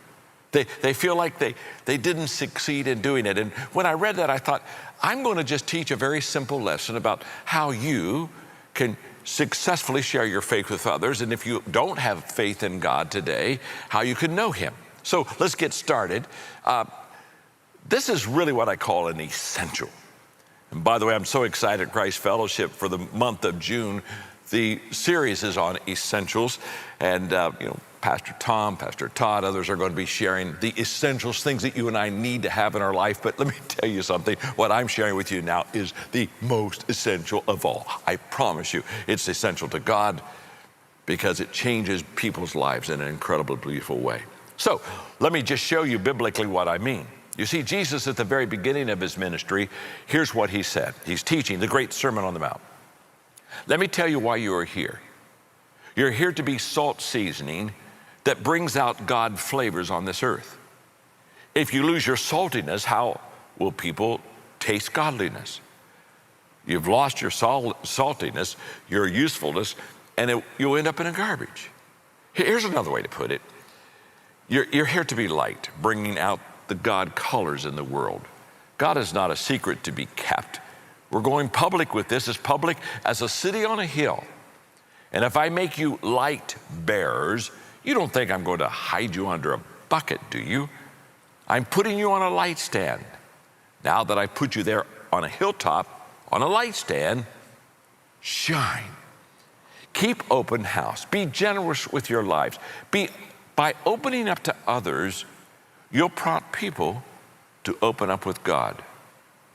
They feel like they didn't succeed in doing it. And when I read that, I thought, I'm going to just teach a very simple lesson about how you can successfully share your faith with others, and if you don't have faith in God today, how you can know him. So let's get started. This is really what I call an essential. And by the way, I'm so excited at Christ Fellowship for the month of June. The series is on essentials, and Pastor Tom, Pastor Todd, others are going to be sharing the essentials, things that you and I need to have in our life. But let me tell you something, what I'm sharing with you now is the most essential of all. I promise you, it's essential to God because it changes people's lives in an incredibly beautiful way. So let me just show you biblically what I mean. You see, Jesus at the very beginning of his ministry, here's what he said. He's teaching the great Sermon on the Mount. Let me tell you why you are here. You're here to be salt seasoning that brings out God flavors on this earth. If you lose your saltiness, how will people taste godliness? You've lost your saltiness, your usefulness, and you'll end up in a garbage. Here's another way to put it. You're here to be light, bringing out the God colors in the world. God is not a secret to be kept. We're going public with this, as public as a city on a hill. And if I make you light bearers, you don't think I'm going to hide you under a bucket, do you? I'm putting you on a light stand. Now that I put you there on a hilltop, on a light stand, shine. Keep open house. Be generous with your lives. By opening up to others, you'll prompt people to open up with God,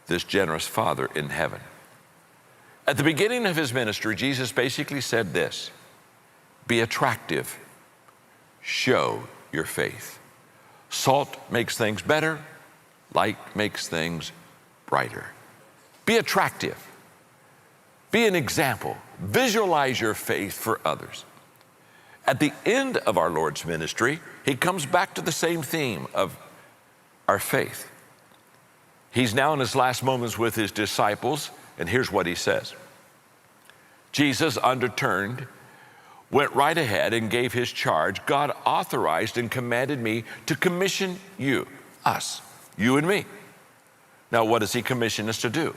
this generous Father in heaven. At the beginning of his ministry, Jesus basically said this: be attractive, show your faith. Salt makes things better, light makes things brighter. Be attractive, be an example, visualize your faith for others. At the end of our Lord's ministry, he comes back to the same theme of our faith. He's now in his last moments with his disciples, and here's what he says. Jesus, undeterred, went right ahead and gave his charge, God authorized and commanded me to commission you, us, you and me. Now, what does he commission us to do?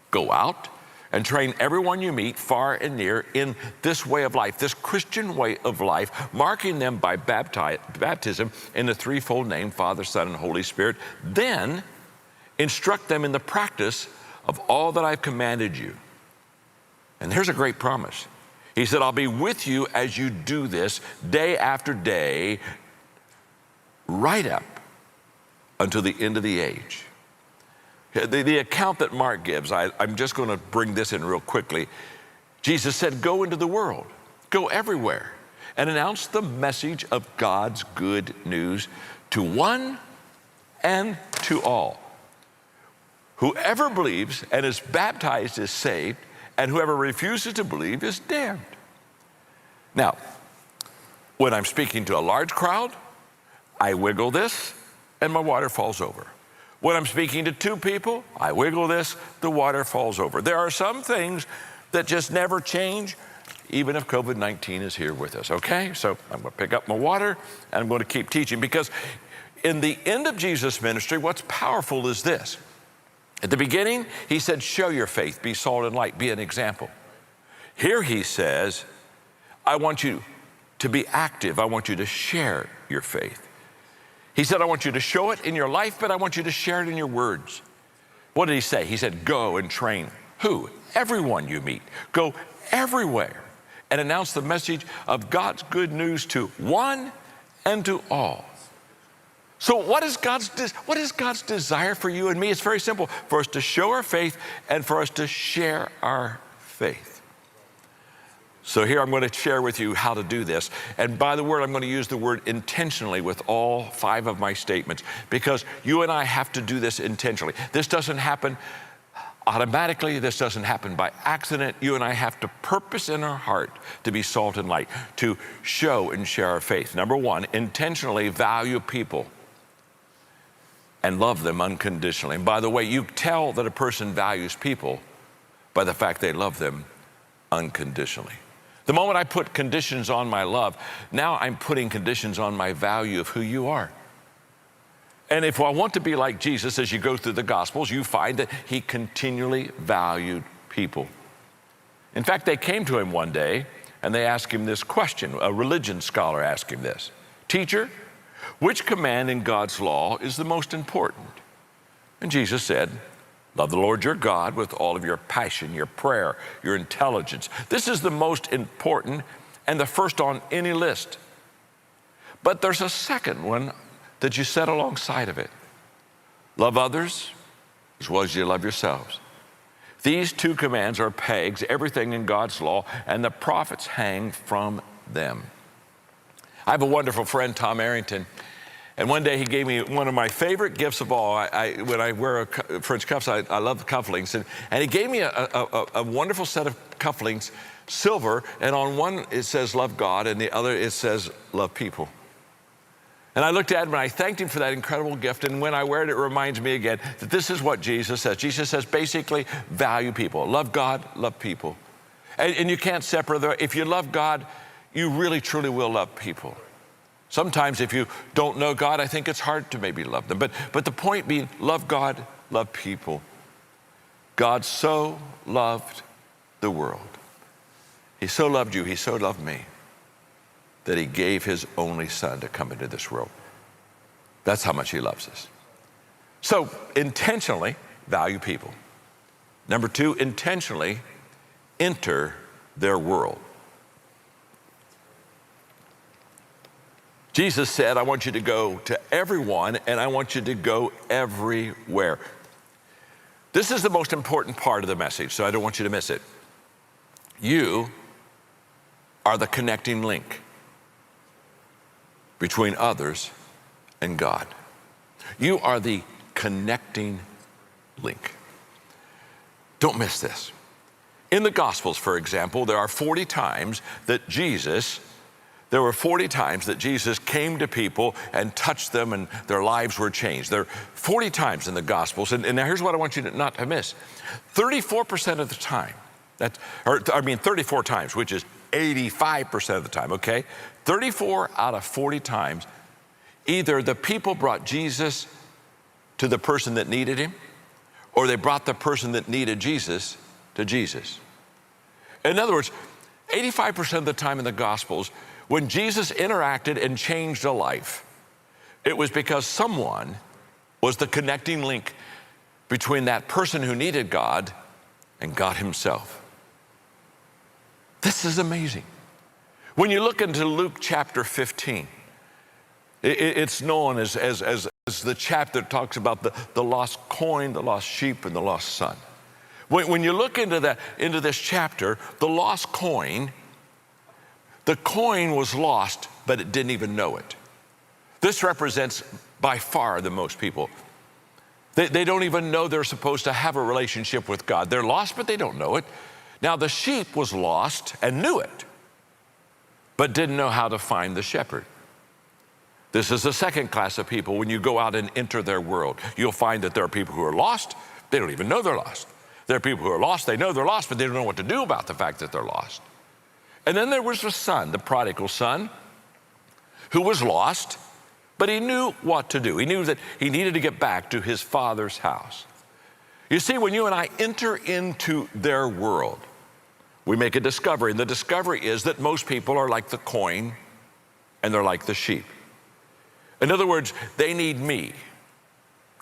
Go out and train everyone you meet, far and near, in this way of life, this Christian way of life, marking them by baptism in the threefold name, Father, Son, and Holy Spirit. Then instruct them in the practice of all that I've commanded you. And here's a great promise. He said, I'll be with you as you do this day after day, right up until the end of the age. The account that Mark gives, I'm just going to bring this in real quickly. Jesus said, go into the world, go everywhere, and announce the message of God's good news to one and to all. Whoever believes and is baptized is saved, and whoever refuses to believe is damned. Now, when I'm speaking to a large crowd, I wiggle this and my water falls over. When I'm speaking to two people, I wiggle this, the water falls over. There are some things that just never change, even if COVID-19 is here with us, okay? So I'm going to pick up my water and I'm going to keep teaching, because in the end of Jesus' ministry, what's powerful is this. At the beginning, he said, show your faith, be salt and light, be an example. Here he says, I want you to be active. I want you to share your faith. He said, I want you to show it in your life, but I want you to share it in your words. What did he say? He said, go and train. Who? Everyone you meet. Go everywhere and announce the message of God's good news to one and to all. So what is God's desire for you and me? It's very simple. For us to show our faith and for us to share our faith. So here I'm going to share with you how to do this. And by the word, I'm going to use the word intentionally with all 5 of my statements, because you and I have to do this intentionally. This doesn't happen automatically. This doesn't happen by accident. You and I have to purpose in our heart to be salt and light, to show and share our faith. Number 1, intentionally value people and love them unconditionally. And by the way, you tell that a person values people by the fact they love them unconditionally. The moment I put conditions on my love, now I'm putting conditions on my value of who you are. And if I want to be like Jesus, as you go through the Gospels, you find that he continually valued people. In fact, they came to him one day and they asked him this question. A religion scholar asked him this. Teacher, which command in God's law is the most important? And Jesus said, love the Lord your God with all of your passion, your prayer, your intelligence. This is the most important and the first on any list. But there's a second one that you set alongside of it. Love others as well as you love yourselves. These 2 commands are pegs, everything in God's law, and the prophets hang from them. I have a wonderful friend, Tom Arrington. And one day he gave me one of my favorite gifts of all. When I wear French cuffs, I love the cufflinks. And he gave me a wonderful set of cufflinks, silver, and on one it says love God, and the other it says love people. And I looked at him and I thanked him for that incredible gift. And when I wear it, it reminds me again that this is what Jesus says. Jesus says basically value people. Love God, love people. And you can't separate them. If you love God, you really truly will love people. Sometimes if you don't know God, I think it's hard to maybe love them. But the point being, love God, love people. God so loved the world. He so loved you, he so loved me, that he gave his only son to come into this world. That's how much he loves us. So intentionally value people. Number 2, intentionally enter their world. Jesus said, I want you to go to everyone and I want you to go everywhere. This is the most important part of the message, so I don't want you to miss it. You are the connecting link between others and God. You are the connecting link. Don't miss this. In the Gospels, for example, there were 40 times that Jesus came to people and touched them and their lives were changed. There are 40 times in the Gospels. And now here's what I want you not to miss. 34% of the time, 34 times, which is 85% of the time, okay? 34 out of 40 times, either the people brought Jesus to the person that needed him, or they brought the person that needed Jesus to Jesus. In other words, 85% of the time in the Gospels, when Jesus interacted and changed a life, it was because someone was the connecting link between that person who needed God and God himself. This is amazing. When you look into Luke chapter 15, it's known as the chapter that talks about the lost coin, the lost sheep, and the lost son. When you look into this chapter, the lost coin, the coin was lost, but it didn't even know it. This represents by far the most people. They don't even know they're supposed to have a relationship with God. They're lost, but they don't know it. Now, the sheep was lost and knew it, but didn't know how to find the shepherd. This is the second class of people. When you go out and enter their world, you'll find that there are people who are lost. They don't even know they're lost. There are people who are lost. They know they're lost, but they don't know what to do about the fact that they're lost. And then there was the son, the prodigal son, who was lost, but he knew what to do. He knew that he needed to get back to his father's house. You see, when you and I enter into their world, we make a discovery, and the discovery is that most people are like the coin and they're like the sheep. In other words, they need me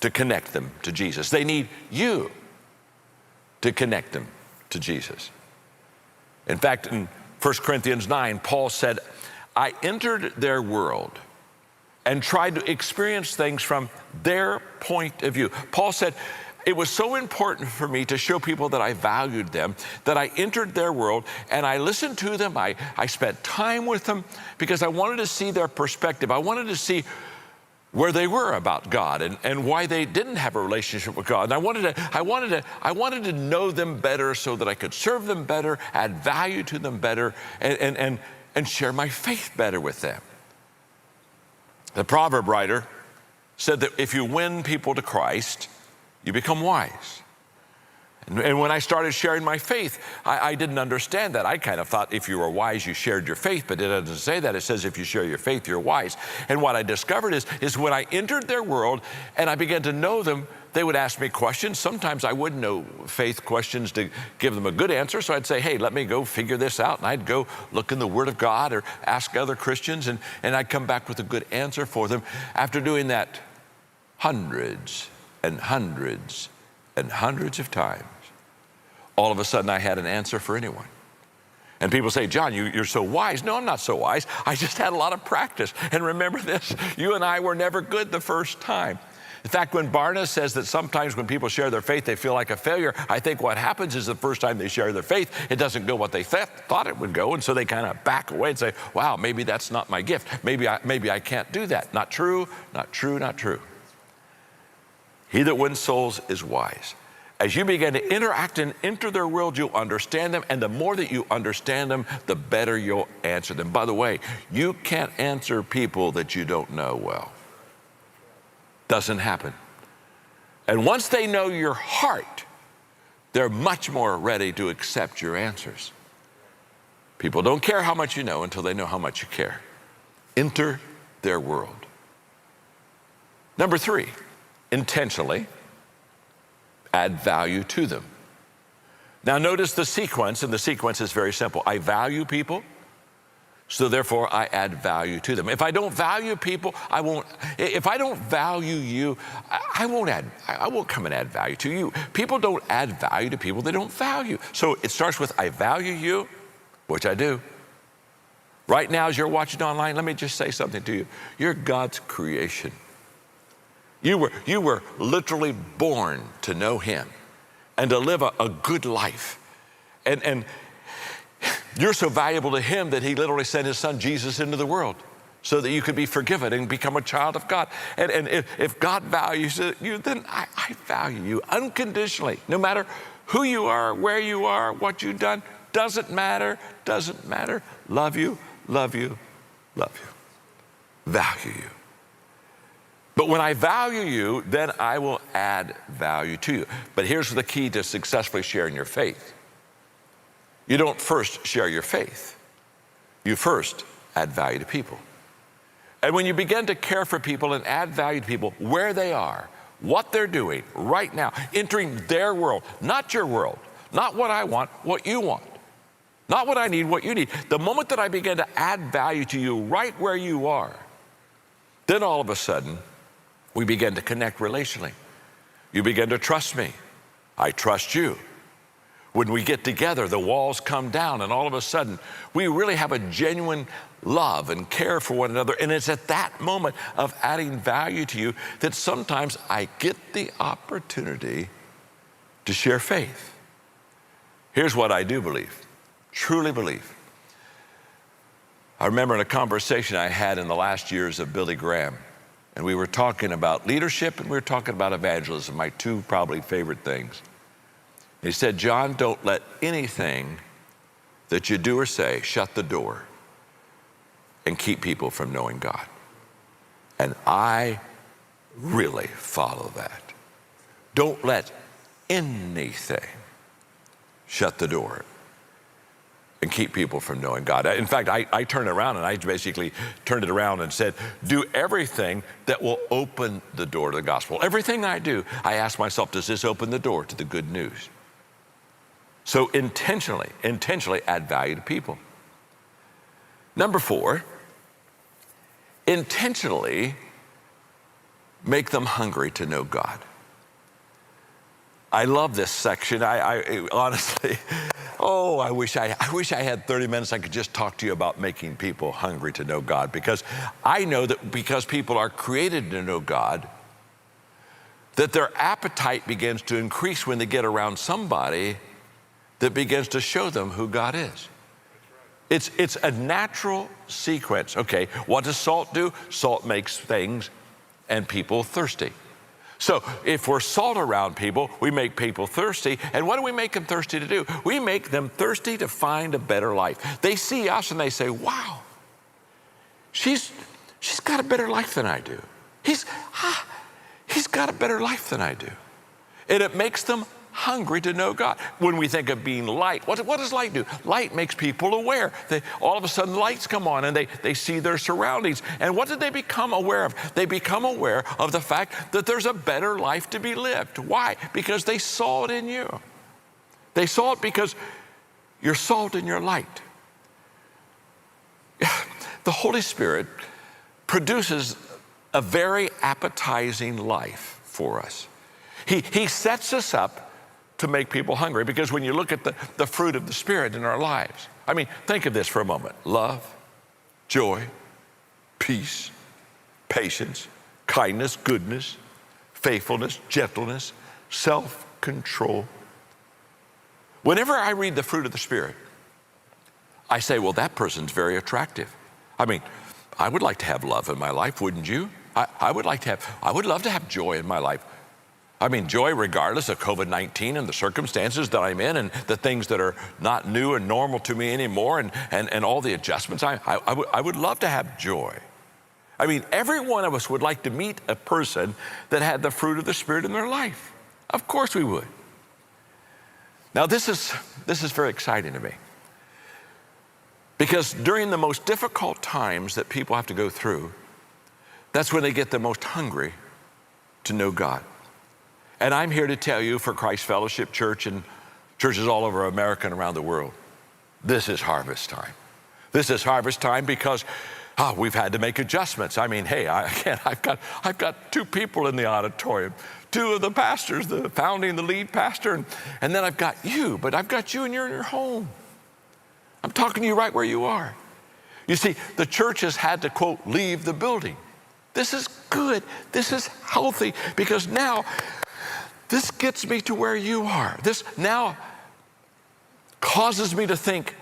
to connect them to Jesus. They need you to connect them to Jesus. In fact, in 1 Corinthians 9, Paul said, I entered their world and tried to experience things from their point of view. Paul said, it was so important for me to show people that I valued them, that I entered their world and I listened to them. I spent time with them because I wanted to see their perspective. I wanted to see where they were about God and why they didn't have a relationship with God. And I wanted to know them better so that I could serve them better, add value to them better, and share my faith better with them. The proverb writer said that if you win people to Christ, you become wise. And when I started sharing my faith, I didn't understand that. I kind of thought if you were wise, you shared your faith, but it doesn't say that. It says if you share your faith, you're wise. And what I discovered is when I entered their world and I began to know them, they would ask me questions. Sometimes I wouldn't know faith questions to give them a good answer, so I'd say, hey, let me go figure this out. And I'd go look in the Word of God or ask other Christians, and I'd come back with a good answer for them. After doing that hundreds and hundreds and hundreds of times, all of a sudden I had an answer for anyone. And people say, John, you're so wise. No, I'm not so wise. I just had a lot of practice. And remember this, you and I were never good the first time. In fact, when Barna says that sometimes when people share their faith, they feel like a failure, I think what happens is the first time they share their faith, it doesn't go what they thought it would go. And so they kind of back away and say, wow, maybe that's not my gift. Maybe I can't do that. Not true, not true, not true. He that wins souls is wise. As you begin to interact and enter their world, you'll understand them. And the more that you understand them, the better you'll answer them. By the way, you can't answer people that you don't know well. Doesn't happen. And once they know your heart, they're much more ready to accept your answers. People don't care how much you know until they know how much you care. Enter their world. Number 3, intentionally add value to them. Now notice the sequence, and the sequence is very simple. I value people, so therefore I add value to them. If I don't value people, if I don't value you, I won't come and add value to you. People don't add value to people they don't value. So it starts with I value you, which I do. Right now as you're watching online, let me just say something to you. You're God's creation. You were literally born to know Him and to live a good life. And you're so valuable to Him that He literally sent His Son Jesus into the world so that you could be forgiven and become a child of God. And if God values you, then I value you unconditionally. No matter who you are, where you are, what you've done, doesn't matter. Love you, love you, love you. Value you. But when I value you, then I will add value to you. But here's the key to successfully sharing your faith. You don't first share your faith. you first add value to people. And when you begin to care for people and add value to people where they are, what they're doing right now, entering their world, not your world, not what I want, what you want, not what I need, what you need. The moment that I begin to add value to you right where you are, then all of a sudden, we begin to connect relationally. You begin to trust me. I trust you. When we get together, the walls come down, and all of a sudden, we really have a genuine love and care for one another. And it's at that moment of adding value to you that sometimes I get the opportunity to share faith. Here's what I do believe, truly believe. I remember in a conversation I had in the last years of Billy Graham, and we were talking about leadership and we were talking about evangelism, my two probably favorite things. He said, John, don't let anything that you do or say shut the door and keep people from knowing God. And I really follow that. Don't let anything shut the door and keep people from knowing God. In fact, I turned it around and I basically turned it around and said, do everything that will open the door to the gospel. Everything I do, I ask myself, does this open the door to the good news? So intentionally add value to people. Number 4, intentionally make them hungry to know God. I love this section. I honestly, I wish I had 30 minutes. I could just talk to you about making people hungry to know God, because I know that because people are created to know God, that their appetite begins to increase when they get around somebody that begins to show them who God is. It's a natural sequence. Okay, what does salt do? Salt makes things and people thirsty. So if we're salt around people, we make people thirsty. And what do we make them thirsty to do? We make them thirsty to find a better life. They see us and they say, wow, she's got a better life than I do. He's got a better life than I do. And it makes them hungry to know God. When we think of being light, what does light do? Light makes people aware. All of a sudden lights come on and they see their surroundings. And what did they become aware of? They become aware of the fact that there's a better life to be lived. Why? Because they saw it in you. They saw it because you're salt and you're light. The Holy Spirit produces a very appetizing life for us. He sets us up to make people hungry, because when you look at the fruit of the Spirit in our lives, I mean, think of this for a moment. Love, joy, peace, patience, kindness, goodness, faithfulness, gentleness, self-control. Whenever I read the fruit of the Spirit, I say, well, that person's very attractive. I mean, I would like to have love in my life, wouldn't you? I would love to have joy in my life. I mean, joy regardless of COVID-19 and the circumstances that I'm in and the things that are not new and normal to me anymore and all the adjustments. I would love to have joy. I mean, every one of us would like to meet a person that had the fruit of the Spirit in their life. Of course we would. Now, this is very exciting to me, because during the most difficult times that people have to go through, that's when they get the most hungry to know God. And I'm here to tell you, for Christ Fellowship Church and churches all over America and around the world, this is harvest time. This is harvest time because we've had to make adjustments. I mean, hey, I've got 2 people in the auditorium, 2 of the pastors, the founding, the lead pastor, and then I've got you, but I've got you and you're in your home. I'm talking to you right where you are. You see, the church has had to, quote, leave the building. This is good. This is healthy, because now this gets me to where you are. This now causes me to think,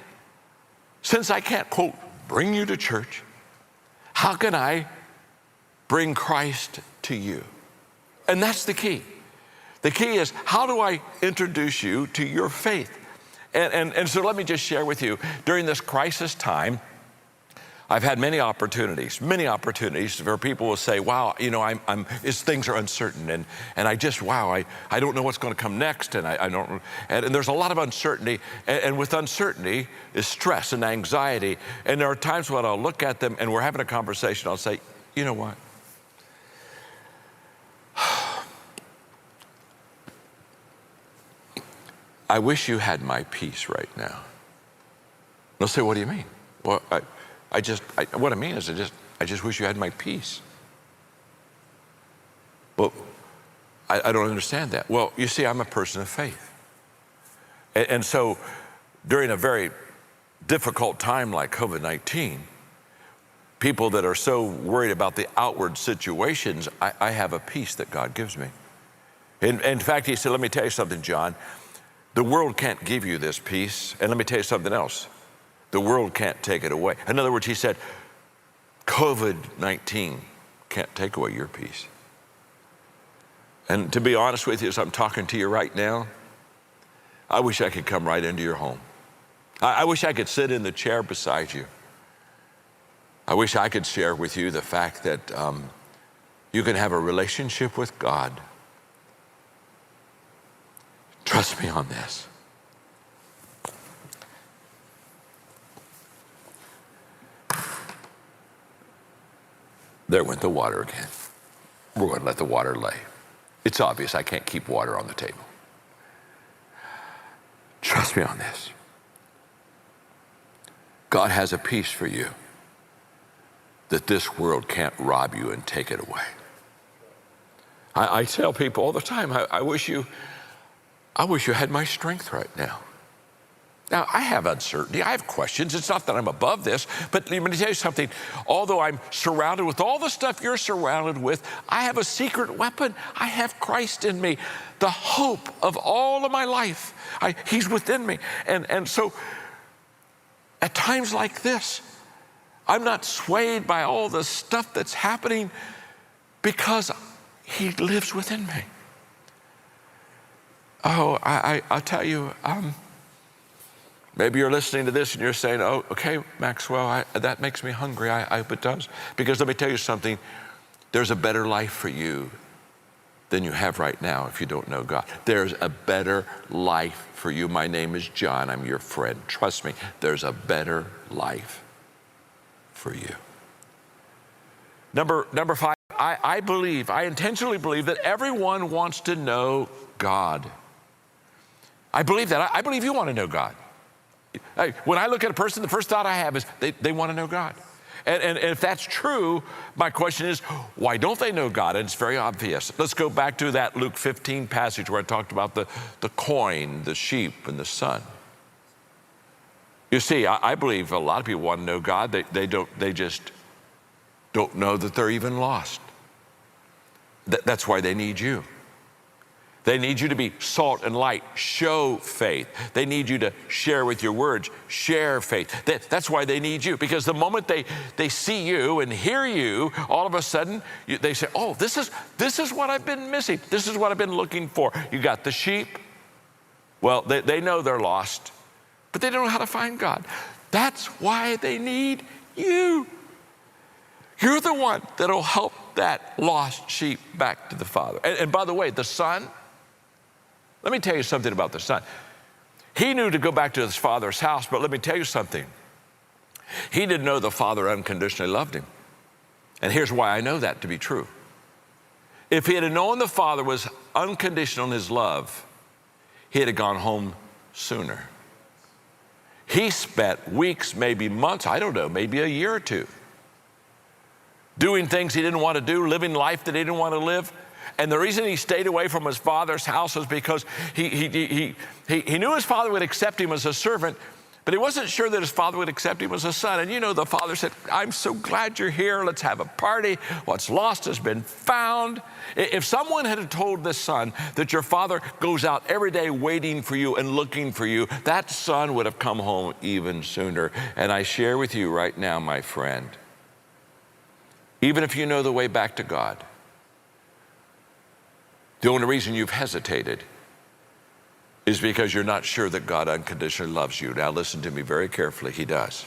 since I can't, quote, bring you to church, how can I bring Christ to you? And that's the key. The key is, how do I introduce you to your faith? And so let me just share with you, during this crisis time, I've had many opportunities where people will say, wow, you know, things are uncertain, and I just, wow, I don't know what's going to come next, and I don't, and there's a lot of uncertainty, and with uncertainty is stress and anxiety, and there are times when I'll look at them and we're having a conversation, I'll say, you know what? I wish you had my peace right now. They'll say, what do you mean? Well, what I mean is I just wish you had my peace. Well, I don't understand that. Well, you see, I'm a person of faith. And so during a very difficult time like COVID-19, people that are so worried about the outward situations, I have a peace that God gives me. In fact, he said, let me tell you something, John. The world can't give you this peace. And let me tell you something else. The world can't take it away. In other words, he said, COVID-19 can't take away your peace. And to be honest with you, as I'm talking to you right now, I wish I could come right into your home. I wish I could sit in the chair beside you. I wish I could share with you the fact that you can have a relationship with God. Trust me on this. There went the water again. We're going to let the water lay. It's obvious I can't keep water on the table. Trust me on this. God has a peace for you that this world can't rob you and take it away. I tell people all the time, I wish you had my strength right now. Now, I have uncertainty. I have questions. It's not that I'm above this, but let me tell you something. Although I'm surrounded with all the stuff you're surrounded with, I have a secret weapon. I have Christ in me, the hope of all of my life. He's within me. And so at times like this, I'm not swayed by all the stuff that's happening because he lives within me. Oh, I'll tell you, maybe you're listening to this and you're saying, oh, okay, Maxwell, that makes me hungry. I hope it does. Because let me tell you something, there's a better life for you than you have right now if you don't know God. There's a better life for you. My name is John. I'm your friend. Trust me, there's a better life for you. Number 5, I intentionally believe that everyone wants to know God. I believe that. I believe you want to know God. When I look at a person, the first thought I have is they want to know God. And if that's true, my question is, why don't they know God? And it's very obvious. Let's go back to that Luke 15 passage where I talked about the coin, the sheep, and the son. You see, I believe a lot of people want to know God. They just don't know that they're even lost. That's why they need you. They need you to be salt and light, show faith. They need you to share with your words, share faith. That's why they need you, because the moment they see you and hear you, all of a sudden they say, oh, this is what I've been missing. This is what I've been looking for. You got the sheep. Well, they know they're lost, but they don't know how to find God. That's why they need you. You're the one that'll help that lost sheep back to the Father. And by the way, the son, let me tell you something about the son. He knew to go back to his father's house, but let me tell you something. He didn't know the Father unconditionally loved him. And here's why I know that to be true. If he had known the Father was unconditional in his love, he'd have gone home sooner. He spent weeks, maybe months, I don't know, maybe a year or two, doing things he didn't want to do, living life that he didn't want to live. And the reason he stayed away from his father's house was because he knew his father would accept him as a servant, but he wasn't sure that his father would accept him as a son. And you know, the father said, I'm so glad you're here. Let's have a party. What's lost has been found. If someone had told this son that your father goes out every day waiting for you and looking for you, that son would have come home even sooner. And I share with you right now, my friend, even if you know the way back to God, the only reason you've hesitated is because you're not sure that God unconditionally loves you. Now listen to me very carefully. He does.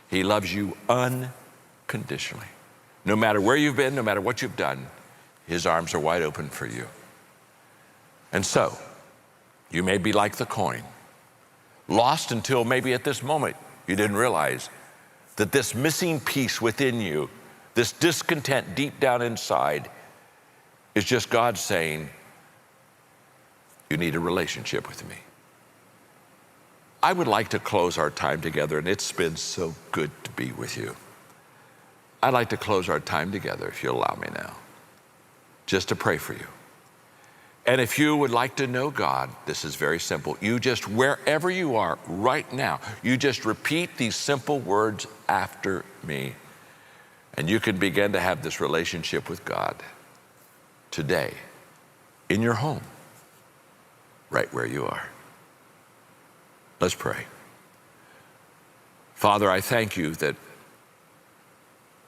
He loves you unconditionally. No matter where you've been, no matter what you've done, his arms are wide open for you. And so, you may be like the coin, lost until maybe at this moment you didn't realize that this missing piece within you, this discontent deep down inside, is just God saying, you need a relationship with me. I would like to close our time together, and it's been so good to be with you. I'd like to close our time together, if you'll allow me now, just to pray for you. And if you would like to know God, this is very simple. You just, wherever you are right now, you just repeat these simple words after me, and you can begin to have this relationship with God today, in your home, right where you are. Let's pray. Father, I thank you that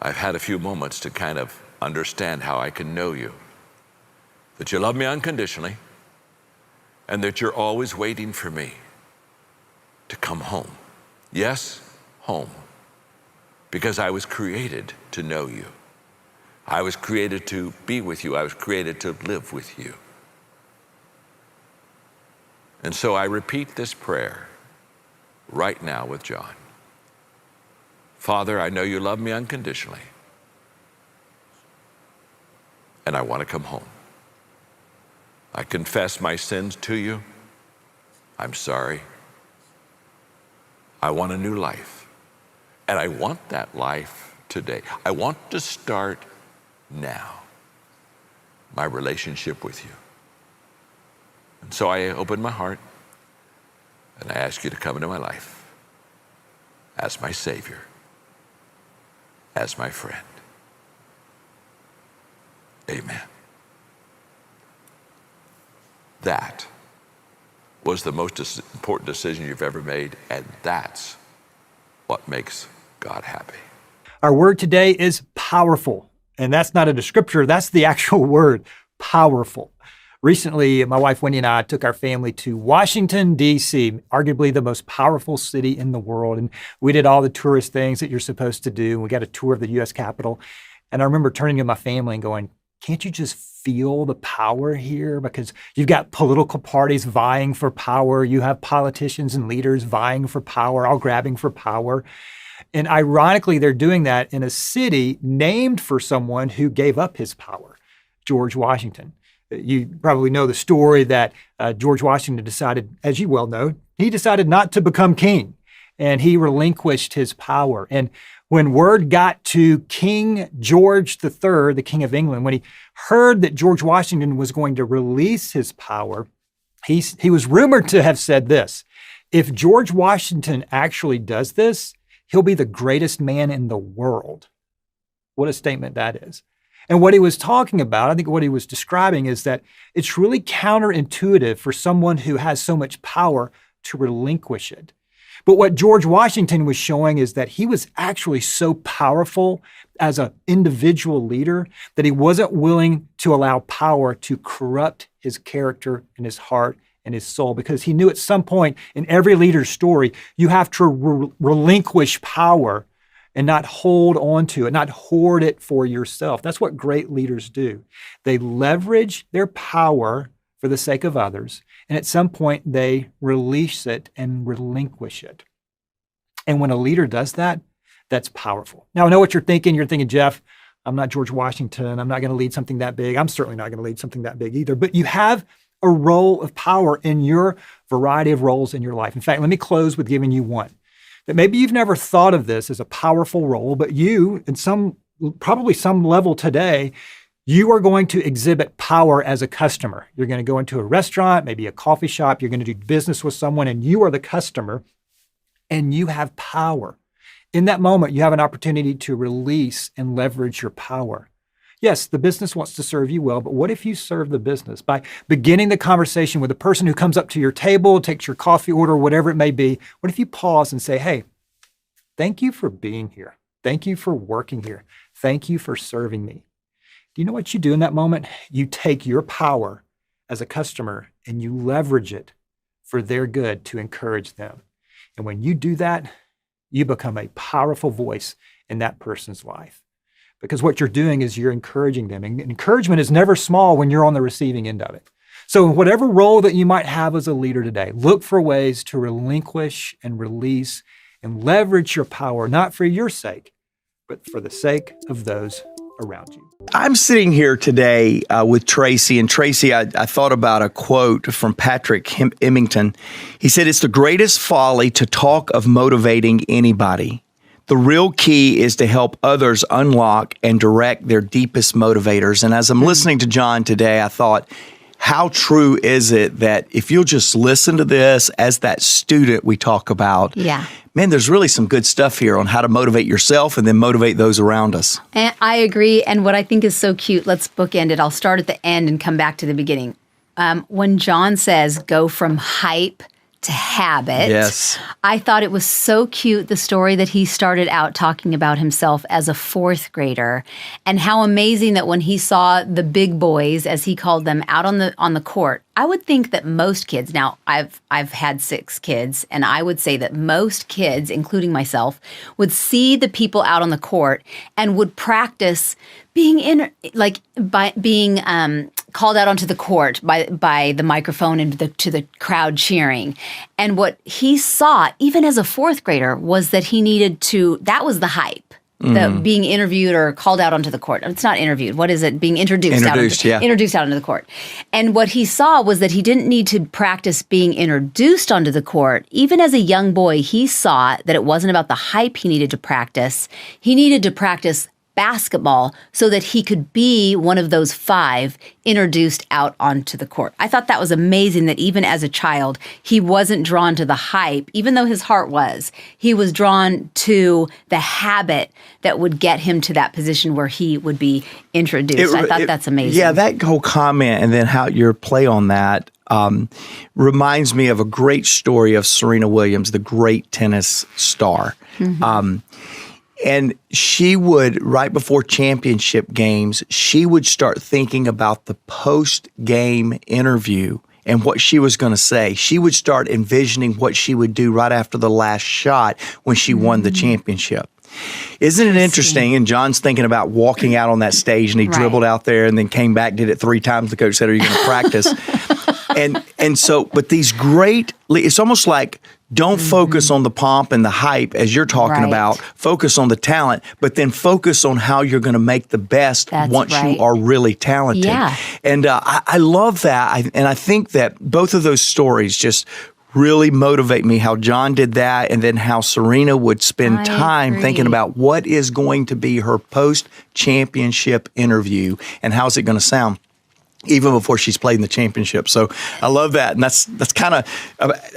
I've had a few moments to kind of understand how I can know you, that you love me unconditionally, and that you're always waiting for me to come home. Yes, home, because I was created to know you. I was created to be with you. I was created to live with you. And so I repeat this prayer right now with John. Father, I know you love me unconditionally, and I want to come home. I confess my sins to you. I'm sorry. I want a new life, and I want that life today. I want to start now my relationship with you. And so I open my heart, and I ask you to come into my life as my Savior, as my friend. Amen. That was the most important decision you've ever made, and that's what makes God happy. Our word today is powerful, and that's not a descriptor, that's the actual word, powerful. Recently, my wife Wendy and I took our family to Washington, D.C., arguably the most powerful city in the world. And we did all the tourist things that you're supposed to do. We got a tour of the U.S. Capitol. And I remember turning to my family and going, can't you just feel the power here? Because you've got political parties vying for power. You have politicians and leaders vying for power, all grabbing for power. And ironically, they're doing that in a city named for someone who gave up his power, George Washington. You probably know the story that George Washington decided, as you well know, he decided not to become king, and he relinquished his power. And when word got to King George III, the King of England, when he heard that George Washington was going to release his power, he was rumored to have said this: if George Washington actually does this, he'll be the greatest man in the world. What a statement that is. And what he was talking about, I think what he was describing, is that it's really counterintuitive for someone who has so much power to relinquish it. But what George Washington was showing is that he was actually so powerful as an individual leader that he wasn't willing to allow power to corrupt his character and his heart and his soul, because he knew at some point in every leader's story, you have to relinquish power and not hold on to it, not hoard it for yourself. That's what great leaders do. They leverage their power for the sake of others, and at some point they release it and relinquish it. And when a leader does that, that's powerful. Now, I know what you're thinking. You're thinking, Jeff, I'm not George Washington. I'm not going to lead something that big. I'm certainly not going to lead something that big either. But you have a role of power in your variety of roles in your life. In fact, let me close with giving you one. That maybe you've never thought of this as a powerful role, but you, in probably some level today, you are going to exhibit power as a customer. You're going to go into a restaurant, maybe a coffee shop, you're going to do business with someone, and you are the customer, and you have power. In that moment, you have an opportunity to release and leverage your power. Yes, the business wants to serve you well, but what if you serve the business by beginning the conversation with the person who comes up to your table, takes your coffee order, whatever it may be? What if you pause and say, hey, thank you for being here. Thank you for working here. Thank you for serving me. Do you know what you do in that moment? You take your power as a customer and you leverage it for their good to encourage them. And when you do that, you become a powerful voice in that person's life. Because what you're doing is you're encouraging them. And encouragement is never small when you're on the receiving end of it. So in whatever role that you might have as a leader today, look for ways to relinquish and release and leverage your power, not for your sake, but for the sake of those around you. I'm sitting here today with Tracy, and Tracy, I thought about a quote from Patrick Emmington. He said, "It's the greatest folly to talk of motivating anybody. The real key is to help others unlock and direct their deepest motivators." And as I'm listening to John today, I thought, how true is it that if you'll just listen to this as that student we talk about, man, there's really some good stuff here on how to motivate yourself and then motivate those around us. And I agree. And what I think is so cute, let's bookend it. I'll start at the end and come back to the beginning. When John says go from hype to habit. Yes. I thought it was so cute, the story that he started out talking about himself as a fourth grader, and how amazing that when he saw the big boys, as he called them, out on the court. I would think that most kids, now I've had 6 kids, and I would say that most kids, including myself, would see the people out on the court and would practice being called out onto the court by the microphone and to the crowd cheering. And what he saw, even as a fourth grader, was that he needed to, that was the hype. The being interviewed or called out onto the court. It's not interviewed. What is it? Being introduced out onto the court. And what he saw was that he didn't need to practice being introduced onto the court. Even as a young boy, he saw that it wasn't about the hype he needed to practice. He needed to practice basketball so that he could be one of those 5 introduced out onto the court. I thought that was amazing that even as a child, he wasn't drawn to the hype, even though his heart was. He was drawn to the habit that would get him to that position where he would be introduced. I thought that's amazing. Yeah, that whole comment and then how your play on that reminds me of a great story of Serena Williams, the great tennis star. And she would, right before championship games, she would start thinking about the post-game interview and what she was going to say. She would start envisioning what she would do right after the last shot when she won the championship. Isn't it interesting? And John's thinking about walking out on that stage, and he dribbled out there and then came back, did it 3 times. The coach said, "Are you going to practice?" And so, but these great, it's almost like, don't focus on the pomp and the hype as you're talking about. Focus on the talent, but then focus on how you're going to make the best once you are really talented. And I love that. And I think that both of those stories just really motivate me, how John did that, and then how Serena would spend time thinking about what is going to be her post-championship interview and how's it going to sound, even before she's played in the championship. So I love that. And that's kind of,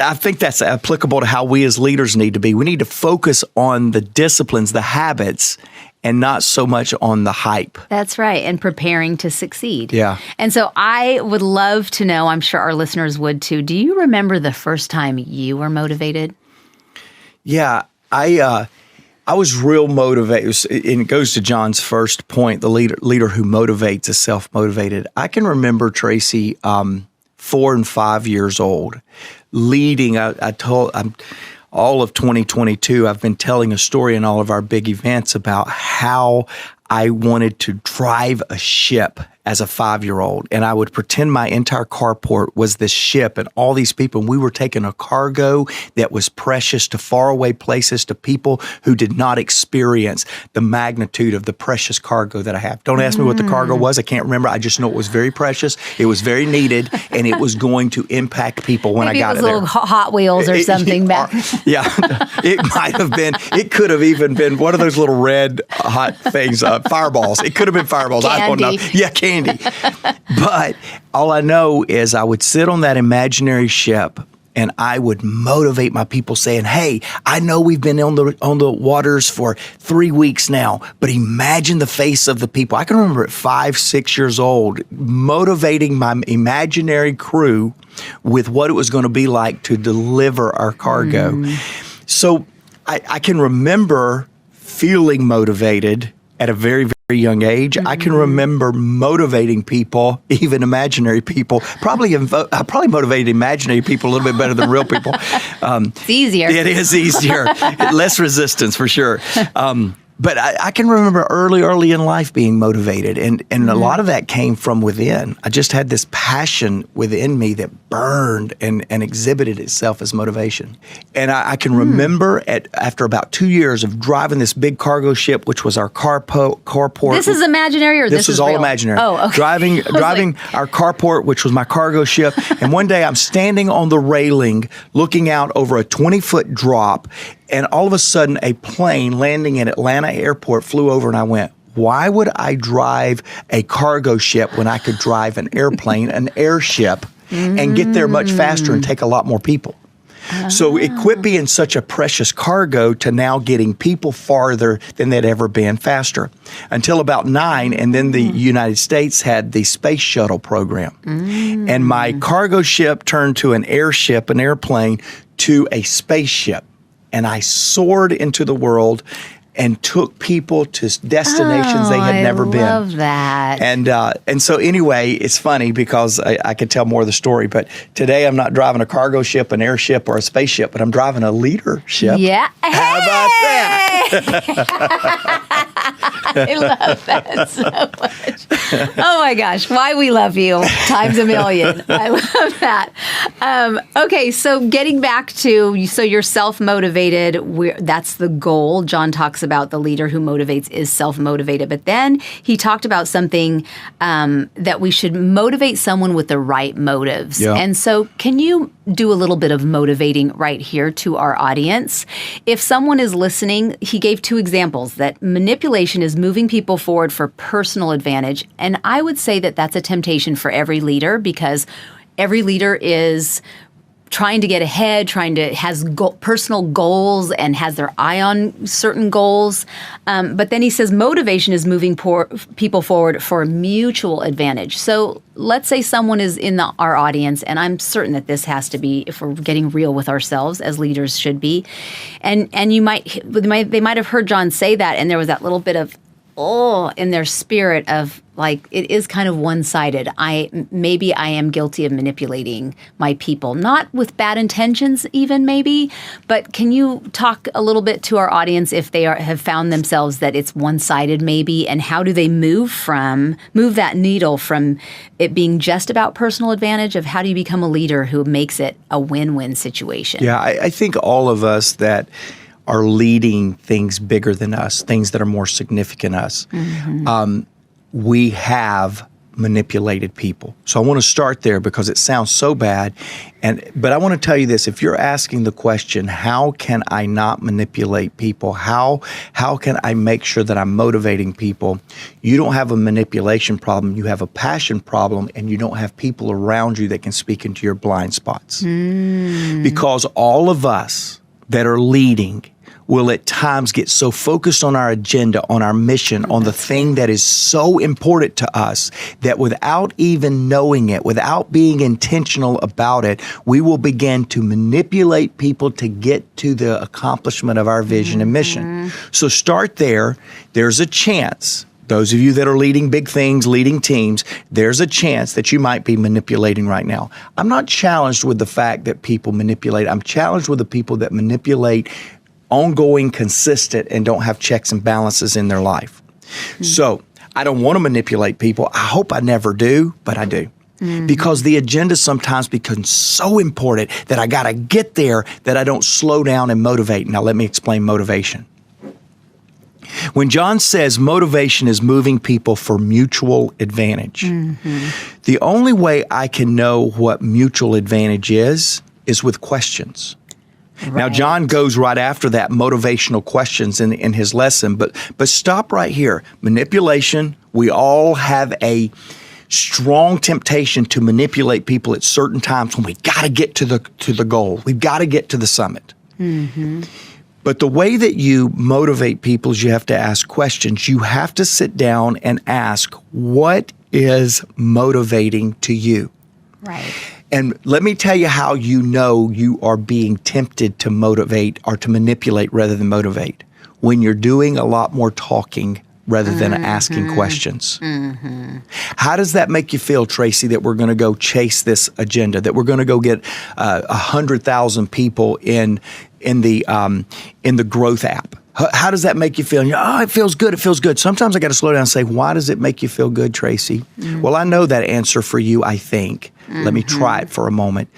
I think that's applicable to how we as leaders need to be. We need to focus on the disciplines, the habits, and not so much on the hype. That's right. And preparing to succeed. Yeah. And so I would love to know, I'm sure our listeners would too, do you remember the first time you were motivated? Yeah. I was real motivated, and it goes to John's first point, the leader who motivates is self-motivated. I can remember, Tracy, 4 and 5 years old, leading, all of 2022, I've been telling a story in all of our big events about how I wanted to drive a ship as a 5-year-old, and I would pretend my entire carport was this ship and all these people, and we were taking a cargo that was precious to faraway places, to people who did not experience the magnitude of the precious cargo that I have. Don't ask me what the cargo was. I can't remember. I just know it was very precious. It was very needed, and it was going to impact people when I got it there. Maybe it was little Hot Wheels or something back. Yeah, it might have been. It could have even been one of those little red hot things, fireballs. It could have been fireballs. Candy. I don't know. Yeah, candy. But all I know is I would sit on that imaginary ship and I would motivate my people saying, "Hey, I know we've been on the waters for 3 weeks now, but imagine the face of the people." I can remember at 5, 6 years old, motivating my imaginary crew with what it was going to be like to deliver our cargo. So I can remember feeling motivated at a very, very very young age. I can remember motivating people, even imaginary people. I probably motivated imaginary people a little bit better than real people. It's easier. It is easier, less resistance for sure. But I can remember early in life being motivated, and a lot of that came from within. I just had this passion within me that burned and exhibited itself as motivation. And I can remember after about 2 years of driving this big cargo ship, which was our carport. This is imaginary, or this is all real? imaginary. Oh, okay. Driving our carport, which was my cargo ship. And one day I'm standing on the railing, looking out over a 20-foot drop. And all of a sudden, a plane landing at Atlanta Airport flew over, and I went, why would I drive a cargo ship when I could drive an airplane, an airship, and get there much faster and take a lot more people? So it quit being such a precious cargo to now getting people farther than they'd ever been faster. Until about 9, and then the United States had the space shuttle program. And my cargo ship turned to an airship, an airplane, to a spaceship. And I soared into the world and took people to destinations they had never been. I love that. And so anyway, it's funny because I could tell more of the story, but today I'm not driving a cargo ship, an airship, or a spaceship, but I'm driving a leadership. Yeah. How about that? I love that so much. Oh my gosh, why we love you times a million. I love that. Okay, so getting back to, so you're self-motivated. That's the goal. John talks about the leader who motivates is self-motivated. But then he talked about something that we should motivate someone with the right motives. Yeah. And so can you do a little bit of motivating right here to our audience? If someone is listening, he gave 2 examples that manipulation is moving people forward for personal advantage. And I would say that that's a temptation for every leader, because every leader is trying to get ahead, has personal goals and has their eye on certain goals. But then he says motivation is moving people forward for mutual advantage. So let's say someone is in our audience, and I'm certain that this has to be, if we're getting real with ourselves, as leaders should be. And they might have heard John say that, and there was that little bit of, in their spirit of, like, it is kind of one-sided. Maybe I am guilty of manipulating my people, not with bad intentions even maybe, but can you talk a little bit to our audience if they have found themselves that it's one-sided maybe, and how do they move that needle from it being just about personal advantage, of how do you become a leader who makes it a win-win situation? Yeah, I think all of us that are leading things bigger than us, things that are more significant than us, we have manipulated people. So I want to start there because it sounds so bad. But I want to tell you this, if you're asking the question, how can I not manipulate people? How can I make sure that I'm motivating people? You don't have a manipulation problem, you have a passion problem, and you don't have people around you that can speak into your blind spots. Because all of us that are leading will at times get so focused on our agenda, on our mission, on the thing that is so important to us, that without even knowing it, without being intentional about it, we will begin to manipulate people to get to the accomplishment of our vision and mission. So start there. There's a chance, those of you that are leading big things, leading teams, there's a chance that you might be manipulating right now. I'm not challenged with the fact that people manipulate. I'm challenged with the people that manipulate ongoing, consistent, and don't have checks and balances in their life. So I don't want to manipulate people. I hope I never do, but I do. Because the agenda sometimes becomes so important that I got to get there that I don't slow down and motivate. Now let me explain motivation. When John says motivation is moving people for mutual advantage, the only way I can know what mutual advantage is with questions. Right. Now, John goes right after that, motivational questions in his lesson, but stop right here. Manipulation, we all have a strong temptation to manipulate people at certain times when we got to get to the goal. We've got to get to the summit. But the way that you motivate people is you have to ask questions. You have to sit down and ask, what is motivating to you? Right. And let me tell you how you know you are being tempted to motivate or to manipulate rather than motivate. When you're doing a lot more talking rather than asking questions. How does that make you feel, Tracy, that we're going to go chase this agenda, that we're going to go get 100,000 people in the growth app? How does that make you feel? Oh, it feels good. It feels good. Sometimes I got to slow down and say, why does it make you feel good, Tracy? Well, I know that answer for you, I think. Let me try it for a moment.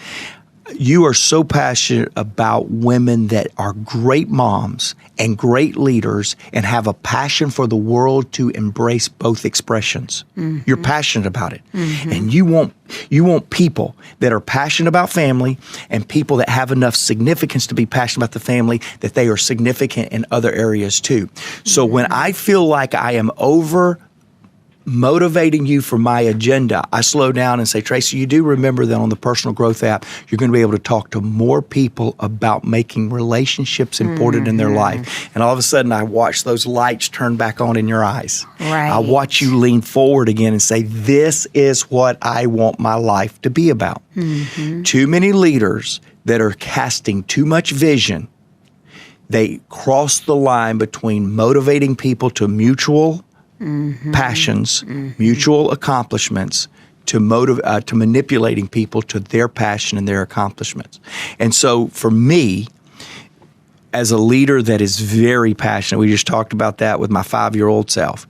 You are so passionate about women that are great moms and great leaders and have a passion for the world to embrace both expressions. You're passionate about it. And you want people that are passionate about family and people that have enough significance to be passionate about the family that they are significant in other areas too. So when I feel like I am over motivating you for my agenda, I slow down and say, Tracy, you do remember that on the personal growth app, you're going to be able to talk to more people about making relationships important in their life. And all of a sudden, I watch those lights turn back on in your eyes. Right. I watch you lean forward again and say, this is what I want my life to be about. Too many leaders that are casting too much vision, they cross the line between motivating people to mutual passions, mutual accomplishments, to manipulating people to their passion and their accomplishments. And so for me, as a leader that is very passionate, we just talked about that with my 5-year-old self,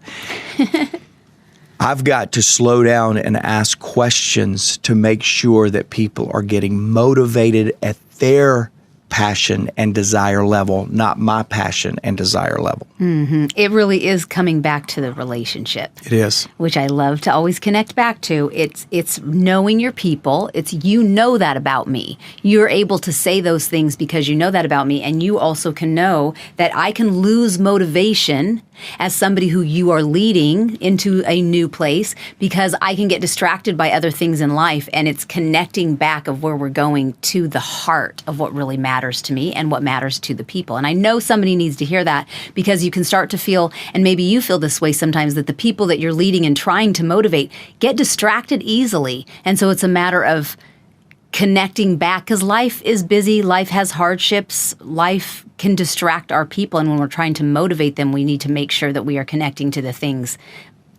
I've got to slow down and ask questions to make sure that people are getting motivated at their passion and desire level, not my passion and desire level. It really is coming back to the relationship. It is. Which I love to always connect back to. It's knowing your people. It's you know that about me. You're able to say those things because you know that about me, and you also can know that I can lose motivation as somebody who you are leading into a new place because I can get distracted by other things in life, and it's connecting back of where we're going to the heart of what really matters to me and what matters to the people. And I know somebody needs to hear that because you can start to feel, and maybe you feel this way sometimes, that the people that you're leading and trying to motivate get distracted easily. And so it's a matter of connecting back because life is busy, life has hardships, life can distract our people. And when we're trying to motivate them, we need to make sure that we are connecting to the things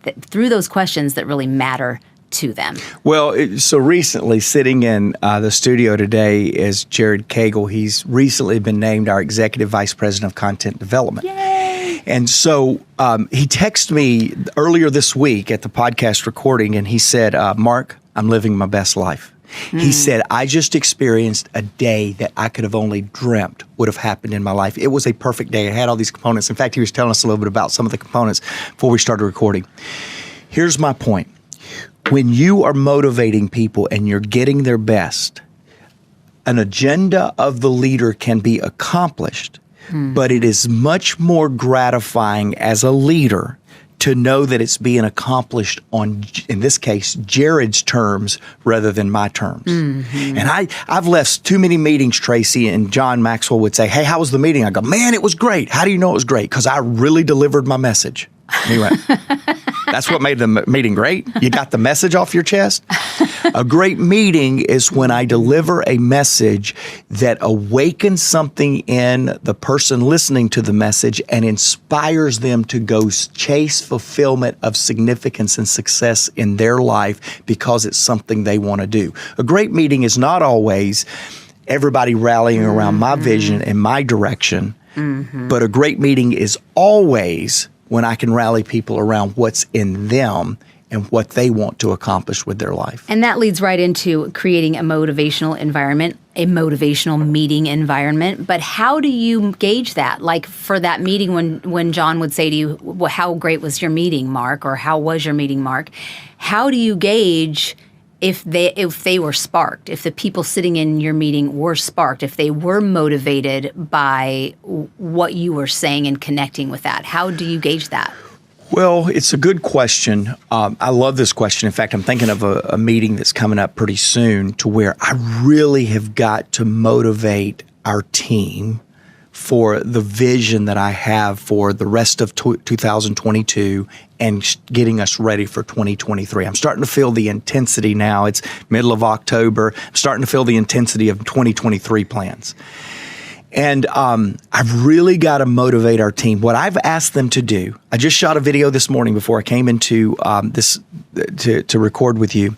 that, through those questions that really matter to them. Well, so recently sitting in the studio today is Jared Cagle. He's recently been named our Executive Vice President of Content Development. Yay! And so he texted me earlier this week at the podcast recording, and he said, Mark, I'm living my best life. He said, I just experienced a day that I could have only dreamt would have happened in my life. It was a perfect day. It had all these components. In fact, he was telling us a little bit about some of the components before we started recording. Here's my point. When you are motivating people and you're getting their best, an agenda of the leader can be accomplished, but it is much more gratifying as a leader to know that it's being accomplished on, in this case, Jared's terms rather than my terms. And I've left too many meetings, Tracy, and John Maxwell would say, hey, how was the meeting? I go, man, it was great. How do you know it was great? Because I really delivered my message. And he went, that's what made the meeting great? You got the message off your chest? A great meeting is when I deliver a message that awakens something in the person listening to the message and inspires them to go chase fulfillment of significance and success in their life because it's something they want to do. A great meeting is not always everybody rallying around my vision and my direction, but a great meeting is always when I can rally people around what's in them and what they want to accomplish with their life. And that leads right into creating a motivational environment, a motivational meeting environment. But how do you gauge that? Like for that meeting when John would say to you, well, how great was your meeting, Mark? Or how was your meeting, Mark? How do you gauge if they were sparked, if the people sitting in your meeting were sparked, if they were motivated by what you were saying and connecting with that? How do you gauge that? Well, it's a good question. I love this question. In fact, I'm thinking of a meeting that's coming up pretty soon to where I really have got to motivate our team for the vision that I have for the rest of 2022 and getting us ready for 2023. I'm starting to feel the intensity now. It's middle of October. I'm starting to feel the intensity of 2023 plans. And I've really got to motivate our team. What I've asked them to do, I just shot a video this morning before I came into this to record with you.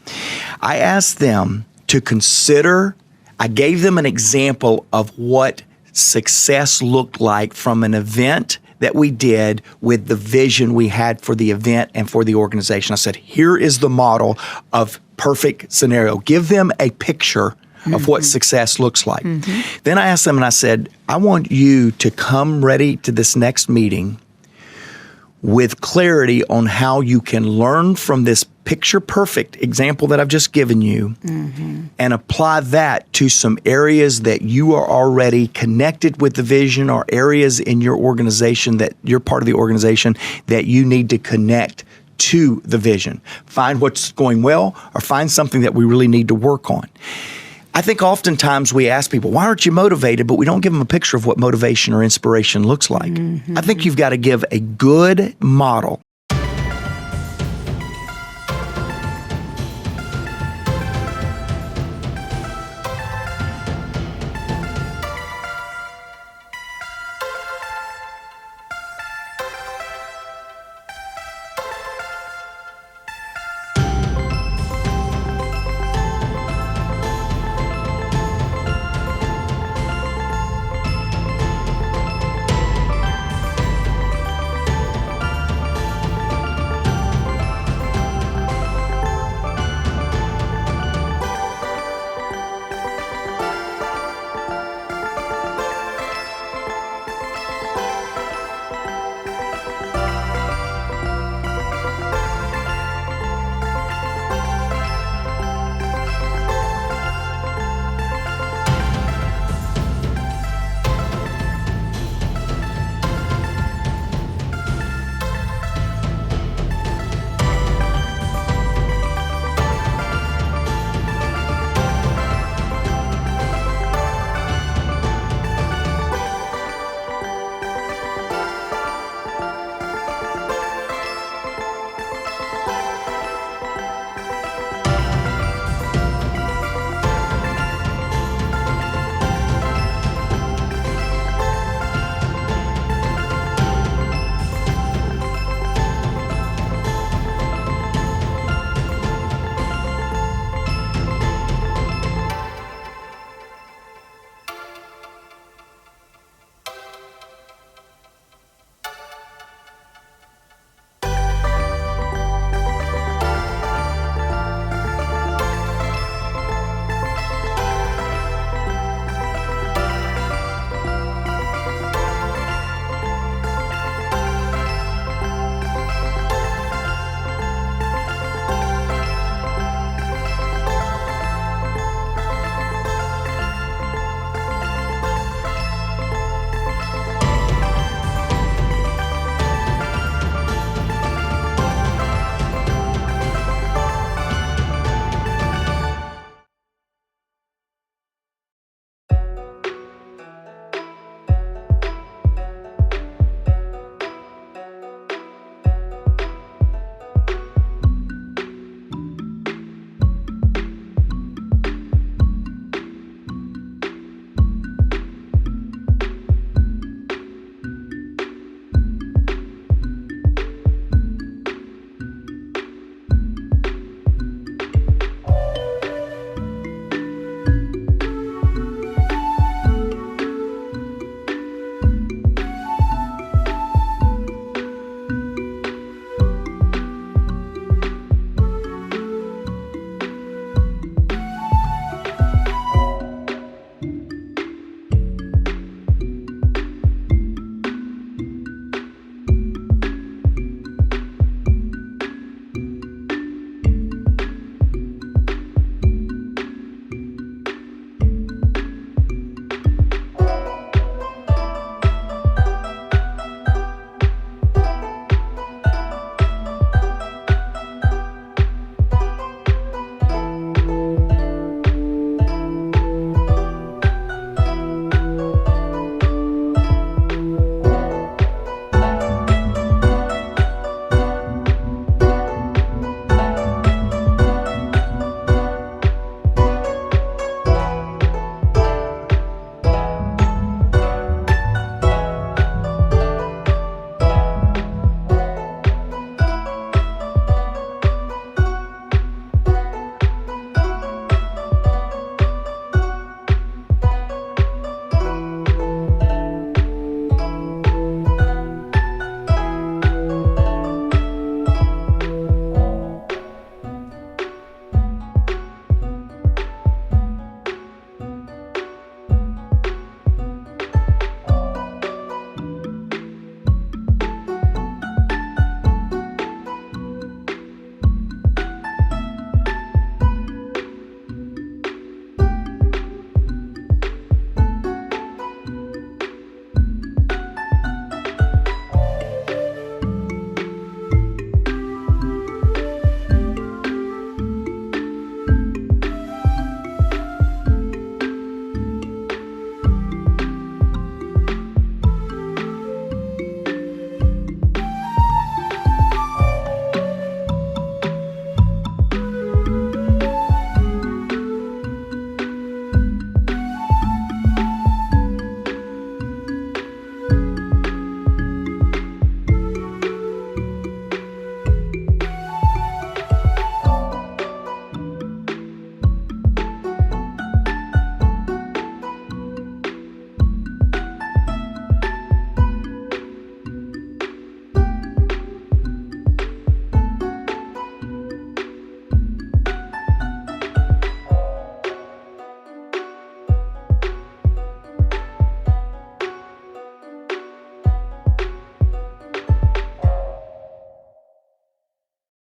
I asked them to consider, I gave them an example of what success looked like from an event that we did with the vision we had for the event and for the organization. I said, here is the model of perfect scenario. Give them a picture of what success looks like. Then I asked them and I said, I want you to come ready to this next meeting with clarity on how you can learn from this picture perfect example that I've just given you and apply that to some areas that you are already connected with the vision, or areas in your organization that you're part of the organization that you need to connect to the vision. Find what's going well, or find something that we really need to work on. I think oftentimes we ask people, why aren't you motivated? But we don't give them a picture of what motivation or inspiration looks like. I think you've got to give a good model